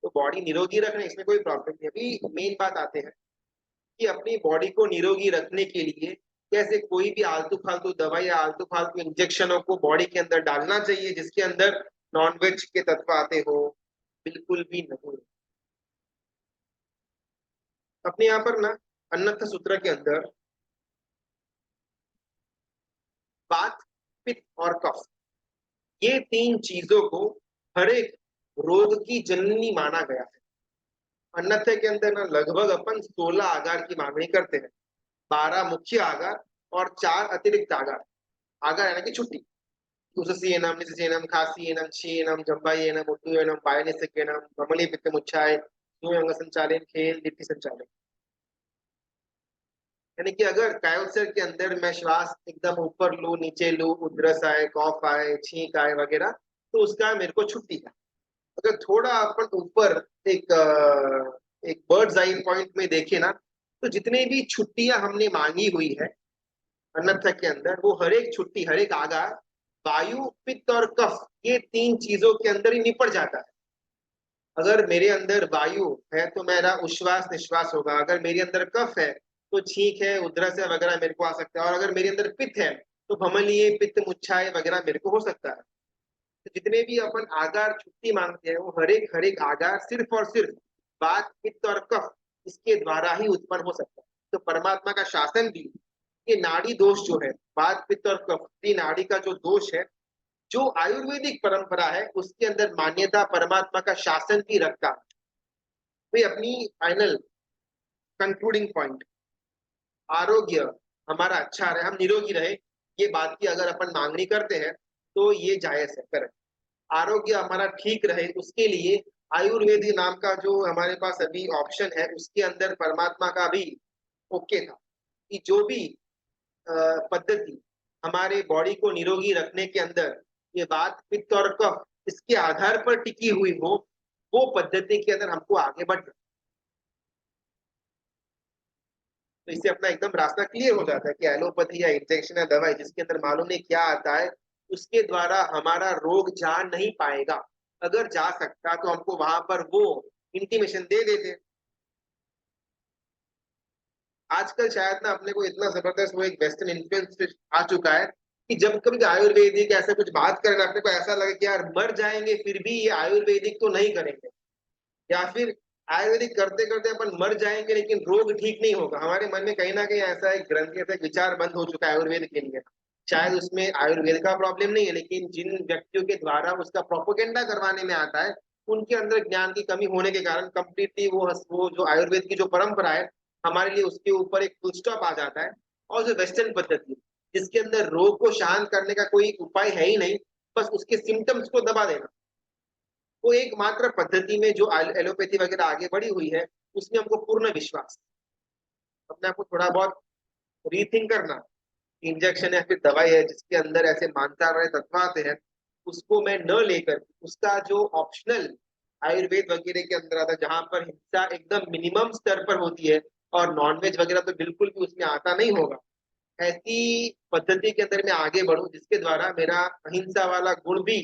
तो बॉडी निरोगी रखना इसमें कोई प्रॉब्लम नहीं। अभी मेन बात आते हैं कि अपनी बॉडी को निरोगी रखने के लिए कैसे कोई भी आलतू फालतू दवाई या आलतू फालतू इंजेक्शनों को बॉडी के अंदर डालना चाहिए जिसके अंदर नॉनवेज के तत्व आते हो, बिल्कुल भी नहीं। अपने यहाँ पर ना अन्नथ सूत्र के अंदर बात, पित्त और कफ, ये तीन चीजों को हर एक रोग की जननी माना गया है। अन्नथा के अंदर ना लगभग अपन 16 आगार की मांगनी करते हैं, 12 मुख्य आगार और 4 अतिरिक्त आगार। आगार यानी कि छुट्टी, उषसीयनम, निषसीयनम, खासीयनम, क्षीयनम, जम्बायनम, उड्डयनम, पायनिसक्यनम, भ्रमणी पित्तमुच्छाय, अंग संचालन, खेल, दिट्ठी संचालन। यानी कि अगर कायोत्सर्ग के अंदर मैं श्वास एकदम ऊपर लू नीचे लू, उधरस आए, कॉफ आए, छींक आए वगैरह, तो उसका मेरे को छुट्टी है। अगर थोड़ा अपन ऊपर एक एक बर्ड्स आई पॉइंट में देखे ना, तो जितने भी छुट्टियां हमने मांगी हुई है अन्नथा के अंदर, वो हर एक छुट्टी, हर एक आगार वायु, पित्त और कफ, ये तीन चीजों के अंदर ही निपट जाता है। अगर मेरे अंदर वायु है तो मेरा उश्वास निश्वास होगा, अगर मेरे अंदर कफ है तो छींक है, उधरस है वगैरह मेरे को आ सकता है, और अगर मेरे अंदर पित्त है तो भमनीय पित्त मुच्छाए वगैरह मेरे को हो सकता है। तो जितने भी अपन आगार छुट्टी मांगते हैं वो हर एक आगार सिर्फ और सिर्फ बात, पित्त और कफ, इसके द्वारा ही उत्पन्न हो सकता है। तो परमात्मा का शासन भी, ये नाड़ी दोष जो है, बात, पित्त और कफ, तीन नाड़ी का जो दोष है, जो आयुर्वेदिक परंपरा है उसके अंदर मान्यता परमात्मा का शासन भी रखता है। तो अपनी फाइनल कंक्लूडिंग पॉइंट, आरोग्य हमारा अच्छा रहे, हम निरोगी रहे, ये बात की अगर अपन मांगनी करते हैं तो ये जायज है, करेक्ट। आरोग्य हमारा ठीक रहे उसके लिए आयुर्वेद नाम का जो हमारे पास अभी ऑप्शन है उसके अंदर परमात्मा का भी ओके था कि जो भी पद्धति हमारे बॉडी को निरोगी रखने के अंदर ये बात, पित्त और कफ इसके आधार पर टिकी हुई हो, वो पद्धति के अंदर हमको आगे बढ़ना। तो इससे अपना एकदम रास्ता क्लियर हो जाता है कि एलोपैथी या इंजेक्शन या दवाई जिसके अंदर मालूम नहीं क्या आता है, उसके द्वारा हमारा रोग जा नहीं पाएगा। अगर जा सकता तो हमको वहां पर वो इंटीमेशन दे देते। आजकल शायद ना अपने को इतना जबरदस्त वो एक वेस्टर्न इन्फ्लुएंस आ चुका है कि जब कभी आयुर्वेदिक ऐसा कुछ बात करें अपने को ऐसा लगे कि यार मर जाएंगे फिर भी ये आयुर्वेदिक तो नहीं करेंगे, या फिर आयुर्वेदिक करते करते अपन मर जाएंगे लेकिन रोग ठीक नहीं होगा। हमारे मन में कहीं ना कहीं ऐसा एक ग्रंथि, ऐसा एक विचार बंद हो चुका है आयुर्वेद के लिए। शायद उसमें आयुर्वेद का प्रॉब्लम नहीं है, लेकिन जिन व्यक्तियों के द्वारा उसका प्रोपोगेंडा करवाने में आता है उनके अंदर ज्ञान की कमी होने के कारण कंप्लीटली वो जो आयुर्वेद की जो परंपरा है हमारे लिए उसके ऊपर एक फुल स्टॉप आ जाता है। और जो वेस्टर्न पद्धति जिसके अंदर रोग को शांत करने का कोई उपाय है ही नहीं, बस उसके सिम्टम्स को दबा देना, वो एकमात्र पद्धति में जो एलोपैथी वगैरह आगे बढ़ी हुई है, उसमें हमको पूर्ण विश्वास। अपने आप को थोड़ा बहुत रीथिंक करना, इंजेक्शन या फिर दवाई है जिसके अंदर ऐसे मांसाहार वाले तत्व आते हैं, उसको मैं न लेकर उसका जो ऑप्शनल आयुर्वेद वगैरह के अंदर आता है, जहां पर हिंसा एकदम मिनिमम स्तर पर होती है और नॉनवेज वगैरह तो बिल्कुल भी उसमें आता नहीं होगा, ऐसी पद्धति के अंदर मैं आगे बढ़ूं जिसके द्वारा मेरा अहिंसा वाला गुण भी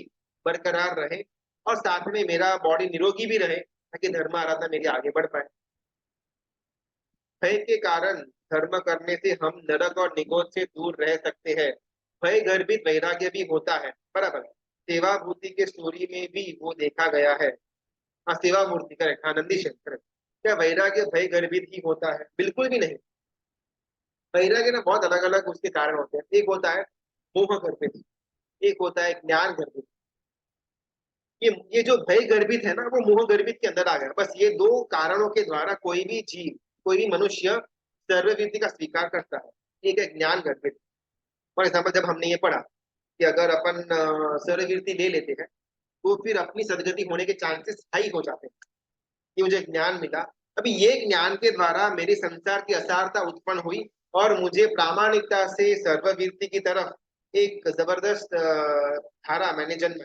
बरकरार रहे और साथ में मेरा बॉडी निरोगी भी रहे, ताकि धर्म आराधना मेरी आगे बढ़ पाए। भय के कारण धर्म करने से हम नरक और निगोद से दूर रह सकते हैं। भय गर्भित वैराग्य भी होता है, बराबर। सेवा भूति के स्टोरी में भी वो देखा गया है। हाँ, सेवा मूर्ति, करेक्ट, आनंदी शंकर। क्या वैराग्य भय गर्भित ही होता है? बिल्कुल भी नहीं। वैराग्य ना बहुत अलग अलग उसके कारण होते हैं। एक होता है मोह गर्भित, एक होता है ज्ञान गर्भित। ये जो भय गर्भित है ना, वो मोह गर्भित के अंदर आ गया। बस ये दो कारणों के द्वारा कोई भी जीव, कोई भी मनुष्य सर्ववीति का स्वीकार करता है। एक है ज्ञान गर्भित। फॉर एग्जाम्पल, जब हमने ये पढ़ा कि अगर अपन सर्ववीति ले लेते हैं तो फिर अपनी सदगति होने के चांसेस हाई हो जाते हैं। ये मुझे ज्ञान मिला। अभी ये ज्ञान के द्वारा मेरी संसार की असारता उत्पन्न हुई और मुझे प्रामाणिकता से सर्ववीति की तरफ एक जबरदस्त धारा मैंने जन्म,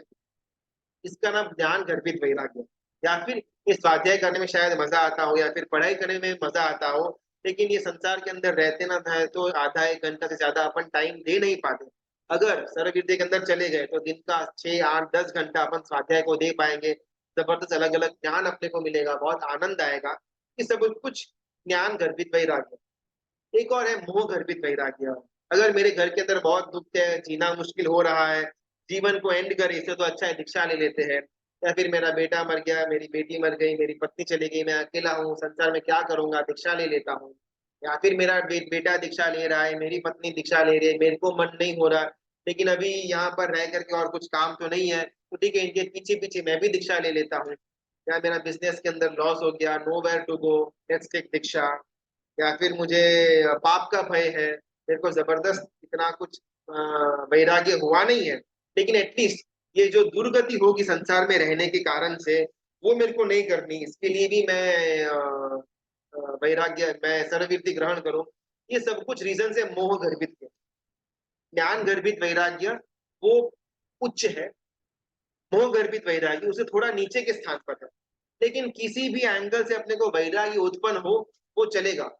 इसका नाम ज्ञान गर्भित वैराग्य। या फिर ये स्वाध्याय करने में शायद मजा आता हो या फिर पढ़ाई करने में मजा आता हो, लेकिन ये संसार के अंदर रहते ना था तो आधा एक घंटा से ज्यादा अपन टाइम दे नहीं पाते। अगर सर्वविद्या के अंदर चले गए तो दिन का 6 8 10 घंटा अपन स्वाध्याय को दे पाएंगे। जबरदस्त अलग अलग ज्ञान अपने को मिलेगा, बहुत आनंद आएगा। ये सब कुछ ज्ञान गर्भित वैराग्य। एक और है मोह गर्भित वैराग्य। अगर मेरे घर के अंदर बहुत दुख है, जीना मुश्किल हो रहा है, जीवन को एंड करे, इससे तो अच्छा है दीक्षा ले लेते हैं। या फिर मेरा बेटा मर गया, मेरी बेटी मर गई, मेरी पत्नी चली गई, मैं अकेला हूँ संसार में, क्या करूंगा, दीक्षा ले लेता हूँ। या फिर मेरा बेटा दीक्षा ले रहा है, मेरी पत्नी दीक्षा ले रही है, मेरे को मन नहीं हो रहा, लेकिन अभी यहाँ पर रह करके और कुछ काम तो नहीं है, तो ठीक है, इनके पीछे पीछे मैं भी दीक्षा ले लेता हूँ। या मेरा बिजनेस के अंदर लॉस हो गया, nowhere to go, let's take Diksha. या फिर मुझे पाप का भय है, मेरे को जबरदस्त इतना कुछ वैराग्य हुआ नहीं है, लेकिन एटलीस्ट ये जो दुर्गति होगी संसार में रहने के कारण से, वो मेरे को नहीं करनी, इसके लिए भी मैं वैराग्य, मैं सर्ववीर्ति ग्रहण करूं। ये सब कुछ रीजन है मोह गर्भित के। ज्ञान गर्भित वैराग्य वो उच्च है, मोह गर्भित वैराग्य उसे थोड़ा नीचे के स्थान पर है। लेकिन किसी भी एंगल से अपने को वैराग्य उत्पन्न हो, वो चलेगा।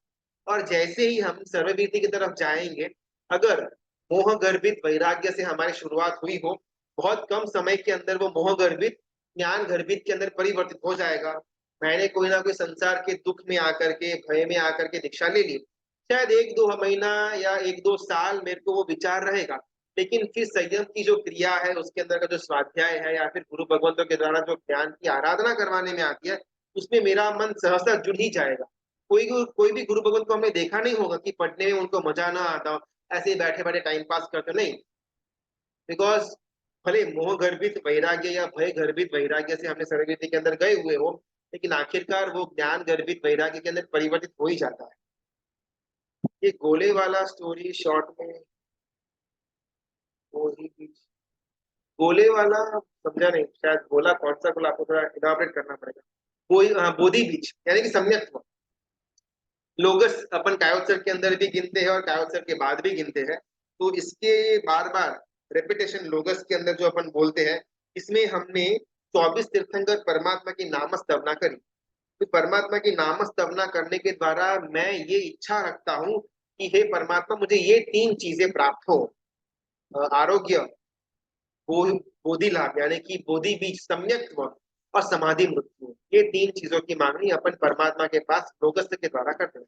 और जैसे ही हम सर्ववीति की तरफ जाएंगे, अगर मोह गर्भित वैराग्य से हमारी शुरुआत हुई हो, बहुत कम समय के अंदर वो मोह गर्भित ज्ञान गर्भित के अंदर परिवर्तित हो जाएगा। मैंने कोई ना कोई संसार के दुख में आकर के, भय में आकर के दीक्षा ले ली, शायद 1 2 महीना या 1 2 साल मेरे को वो विचार रहेगा, लेकिन फिर संयम की जो क्रिया है, उसके अंदर का जो स्वाध्याय है, या फिर गुरु भगवंतों के द्वारा जो ज्ञान की आराधना करवाने में आती है, उसमें मेरा मन सहसा जुड़ ही जाएगा। कोई भी गुरु भगवंत को हमने देखा नहीं होगा कि पढ़ने में उनको मजा ना आता हो, ऐसे ही बैठे बैठे टाइम पास करते, नहीं। बिकॉज भले मोह गर्भित वैराग्य या भय गर्भित वैराग्य से हमने सर्वविधि के अंदर गए हुए हो, लेकिन आखिरकार वो ज्ञान गर्भित वैराग्य के अंदर परिवर्तित हो ही जाता है। ये गोले वाला स्टोरी शॉर्ट में, वो ही गोले वाला समझा नहीं शायद, गोला कौन सा गोला, आपको थोड़ा इलाबरेट करना पड़ेगा। कोई बोधि बीज यानी कि सम्यक्त्व। लोगस अपन कायोत्सर्ग के अंदर भी गिनते हैं और कायोत्सर्ग के बाद भी गिनते हैं, तो इसके बार बार रेपिटेशन लोगस के अंदर जो अपन बोलते हैं, इसमें हमने 24 तीर्थंकर परमात्मा की नाम स्तवना करी। तो परमात्मा की नाम स्तवना करने के द्वारा मैं ये इच्छा रखता हूँ कि हे परमात्मा, मुझे ये 3 चीजें प्राप्त हो, आरोग्य, बोधि लाभ यानी कि बोधि बीज, सम्यक्त्व और समाधि मृत्यु, ये 3 चीजों की मांगनी अपन परमात्मा के पास लोगस्थ के द्वारा करते हैं।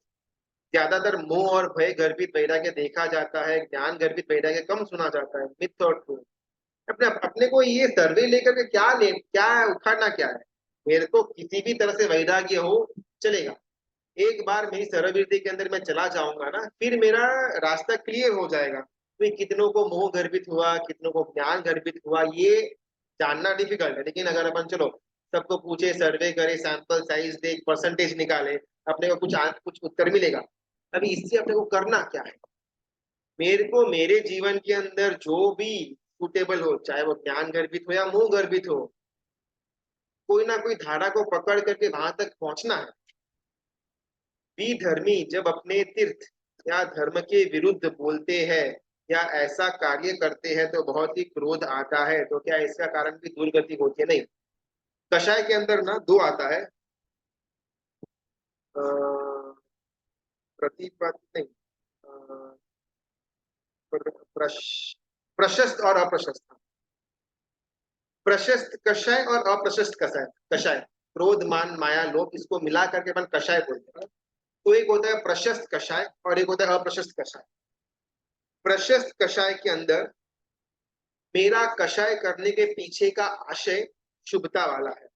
ज्यादातर मोह और भय गर्भित वैराग्य देखा जाता है, ज्ञान गर्भित वैराग्य कम सुना जाता है। मिथ और ट्रू। अपने अपने को ये सर्वे लेकर के क्या उखाड़ना क्या है। मेरे को किसी भी तरह से वैराग्य हो, चलेगा। एक बार मेरी सर्ववृत्ति के अंदर मैं चला जाऊंगा ना, फिर मेरा रास्ता क्लियर हो जाएगा। तो कितनों को मोह गर्भित हुआ, कितनों को ज्ञान गर्भित हुआ, ये जानना डिफिकल्ट है। लेकिन अगर अपन चलो सबको पूछे, सर्वे करे, सैंपल साइज दे, परसेंटेज निकाले, अपने को कुछ उत्तर मिलेगा। अभी इससे अपने को करना क्या है? मेरे को मेरे जीवन के अंदर जो भी सुटेबल हो, चाहे वो ज्ञान गर्भित हो या मोह गर्भित हो, कोई ना कोई धारा को पकड़ करके वहां तक पहुंचना है। विधर्मी जब अपने तीर्थ या धर्म के विरुद्ध बोलते हैं या ऐसा कार्य करते हैं तो बहुत ही क्रोध आता है। तो क्या इसका कारण भी दुर्गति होती है? नहीं। कषाय के अंदर ना दो आता है, प्रतिपद नहीं, प्रशस्त और अप्रशस्त। प्रशस्त कषाय और अप्रशस्त कषाय। कषाय क्रोध मान माया लोभ, इसको मिला करके अपन कषाय बोलते हैं। तो एक होता है प्रशस्त कषाय और एक होता है अप्रशस्त कषाय। प्रशस्त कषाय के अंदर मेरा कषाय करने के पीछे का आशय शुभता वाला है।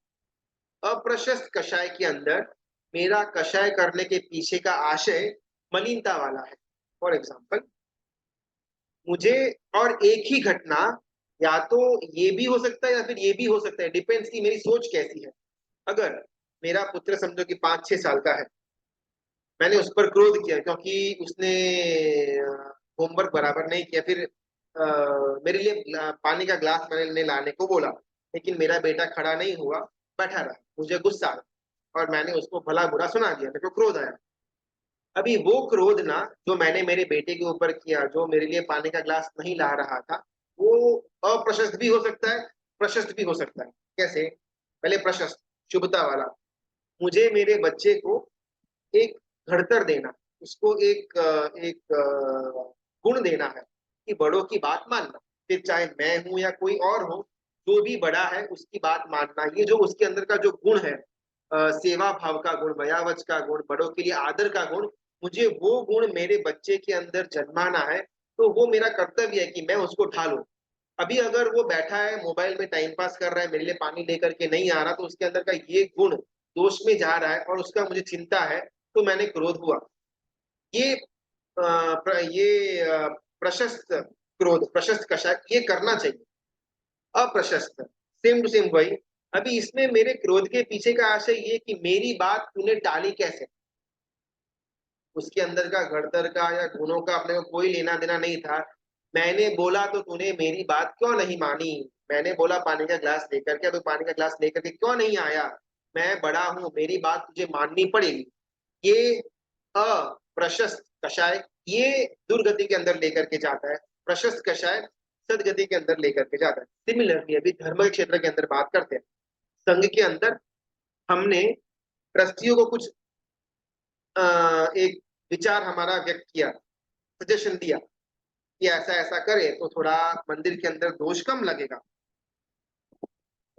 अप्रशस्त कषाय के अंदर मेरा कषाय करने के पीछे का आशय मलिनता वाला है। फॉर एग्जाम्पल, मुझे और एक ही घटना या तो ये भी हो सकता है या फिर ये भी हो सकता है, डिपेंड्स कि मेरी सोच कैसी है। अगर मेरा पुत्र समझो कि 5-6 साल का है, मैंने उस पर क्रोध किया क्योंकि उसने होमवर्क बराबर नहीं किया, फिर मेरे लिए पानी का ग्लास मैंने लाने को बोला, लेकिन मेरा बेटा खड़ा नहीं हुआ, बैठा रहा, मुझे गुस्सा आया और मैंने उसको भला बुरा सुना दिया, मेरे को क्रोध आया। अभी वो क्रोध ना जो मैंने मेरे बेटे के ऊपर किया, जो मेरे लिए पानी का ग्लास नहीं ला रहा था, वो अप्रशस्त भी हो सकता है, प्रशस्त भी हो सकता है। कैसे? पहले प्रशस्त, शुभता वाला, मुझे मेरे बच्चे को एक घड़तर देना, उसको एक गुण देना है कि बड़ों की बात मानना, फिर चाहे मैं हूं या कोई और हो, जो भी बड़ा है उसकी बात मानना। ये जो उसके अंदर का जो गुण है, सेवा भाव का गुण, बयावच का गुण, बड़ों के लिए आदर का गुण, मुझे वो गुण मेरे बच्चे के अंदर जन्माना है। तो वो मेरा कर्तव्य है कि मैं उसको ढालूं। अभी अगर वो बैठा है मोबाइल में टाइम पास कर रहा है, मेरे लिए पानी लेकर के नहीं आ रहा, तो उसके अंदर का ये गुण दोष में जा रहा है और उसका मुझे चिंता है, तो मैंने क्रोध हुआ। ये प्रशस्त क्रोध, प्रशस्त कषाय, ये करना चाहिए। अप्रशस्त सेम टू सेम वही। अभी इसमें मेरे क्रोध के पीछे का आशय ये कि मेरी बात तूने टाली कैसे। उसके अंदर का घड़तर का या गुणों का अपने को कोई लेना देना नहीं था। मैंने बोला तो तूने मेरी बात क्यों नहीं मानी। मैंने बोला पानी का ग्लास लेकर के, तो पानी का ग्लास लेकर के क्यों नहीं आया। मैं बड़ा हूं, मेरी बात तुझे माननी पड़ेगी। ये अप्रशस्त कषाय ये दुर्गति के अंदर लेकर के जाता है, प्रशस्त कषाय सदगति के अंदर लेकर के जाता है। सिमिलरली अभी धर्म के क्षेत्र के अंदर बात करते हैं। संघ के अंदर हमने ट्रस्टियों को कुछ एक विचार हमारा व्यक्त किया, सजेशन दिया कि ऐसा ऐसा करे तो थोड़ा मंदिर के अंदर दोष कम लगेगा।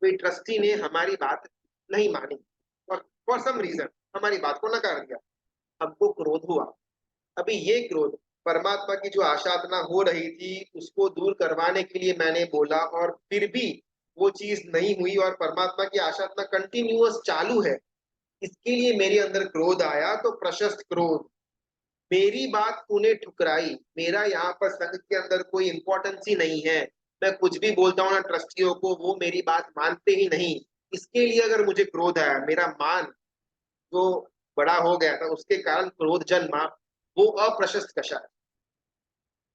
कोई ट्रस्टी ने हमारी बात नहीं मानी और फॉर सम रीजन हमारी बात को नकार दिया, हमको क्रोध हुआ। अभी ये क्रोध परमात्मा की जो आशाधना हो रही थी उसको दूर करवाने के लिए मैंने बोला, और फिर भी वो चीज नहीं हुई और परमात्मा की आशाधना कंटिन्यूअस चालू है, इसके लिए मेरे अंदर क्रोध आया। तो प्रशस्त क्रोध, मेरी बात तूने ठुकराई, मेरा यहाँ पर संघ के अंदर कोई इंपॉर्टेंस ही नहीं है, मैं कुछ भी बोलता हूँ ना ट्रस्टियों को, वो मेरी बात मानते ही नहीं, इसके लिए अगर मुझे क्रोध आया, मेरा मान जो बड़ा हो गया था उसके कारण क्रोध जन्मा, वो अप्रशस्त कषाय।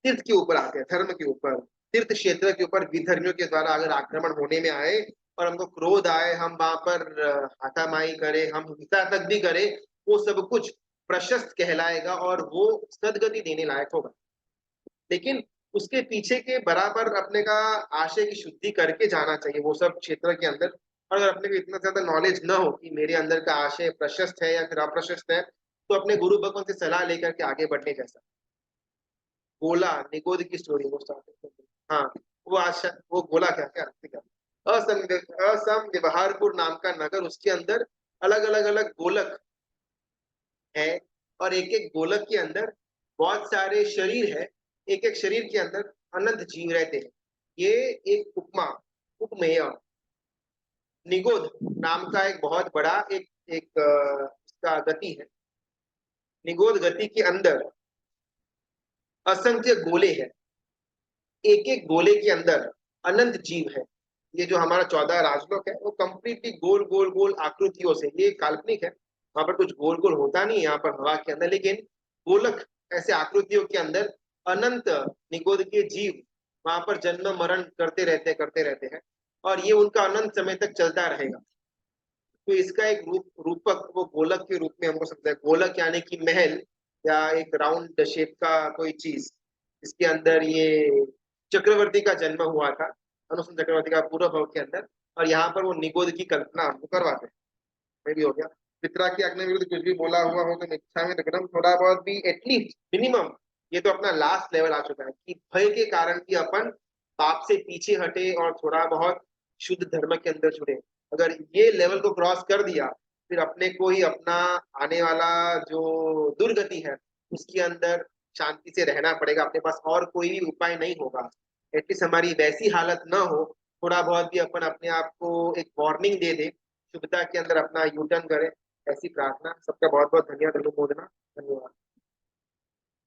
तीर्थ के ऊपर आते हैं, धर्म के ऊपर, तीर्थ क्षेत्र के ऊपर विधर्मियों के द्वारा अगर आक्रमण होने में आए और हमको क्रोध आए, हम वहां पर हाथामाई करें, हम हिंसा तक भी करें, वो सब कुछ प्रशस्त कहलाएगा और वो सदगति देने लायक होगा। लेकिन उसके पीछे के बराबर अपने का आशय की शुद्धि करके जाना चाहिए वो सब क्षेत्र के अंदर। और अगर अपने को इतना ज्यादा नॉलेज न हो कि मेरे अंदर का आशय प्रशस्त है या फिर अप्रशस्त है, तो अपने गुरु भगवान से सलाह लेकर के आगे बढ़ने जैसा। गोला निगोद की स्टोरी वो स्टार्ट। हाँ, वो आशा, वो गोला क्या क्या ठीक है। असम असम व्यवहारपुर नाम का नगर, उसके अंदर अलग अलग अलग गोलक है और एक एक गोलक के अंदर बहुत सारे शरीर है। एक एक शरीर के अंदर अनंत जीव रहते हैं। ये एक उपमा, उपमेय, निगोद नाम का एक बहुत बड़ा एक एक इसका गति है। निगोद गति के अंदर असंख्य गोले हैं, एक एक गोले के अंदर अनंत जीव है। ये जो हमारा 14 राजलोक है वो कंप्लीटली गोल गोल गोल आकृतियों से, ये काल्पनिक है, वहां पर कुछ गोल गोल होता नहीं है यहाँ पर हवा के अंदर, लेकिन गोलक ऐसे आकृतियों के अंदर अनंत निगोद के जीव वहां पर जन्म मरण करते रहते हैं और ये उनका अनंत समय तक चलता रहेगा। तो इसका एक रूपक वो गोलक के रूप में हमको समझता है। गोलक यानी कि महल या एक राउंड शेप का कोई चीज, इसके अंदर ये चक्रवर्ती का जन्म हुआ था, अनुसून चक्रवर्ती का पूरा भव के अंदर। और यहाँ पर वो निगोद की कल्पना हमको करवाते हैं। में भी हो गया। पितरा की आज्ञा विरुद्ध कुछ भी बोला हुआ हो तो मिथ्या में रगड़म, थोड़ा बहुत भी एटलीस्ट मिनिमम, ये तो अपना लास्ट लेवल आ चुका है कि भय के कारण कि अपन पाप से पीछे हटे और थोड़ा बहुत शुद्ध धर्म के अंदर जुड़े। अगर ये लेवल को क्रॉस कर दिया, फिर अपने को ही अपना आने वाला जो दुर्गति है उसके अंदर शांति से रहना पड़ेगा। अपने पास और कोई भी उपाय नहीं होगा। एटलीस्ट हमारी वैसी हालत ना हो, थोड़ा बहुत भी अपन अपने आप को एक वार्निंग दे दे, शुभता के अंदर अपना यू टर्न करें। ऐसी प्रार्थना। सबका बहुत बहुत धन्यवाद, अनुमोदना। धन्यवाद।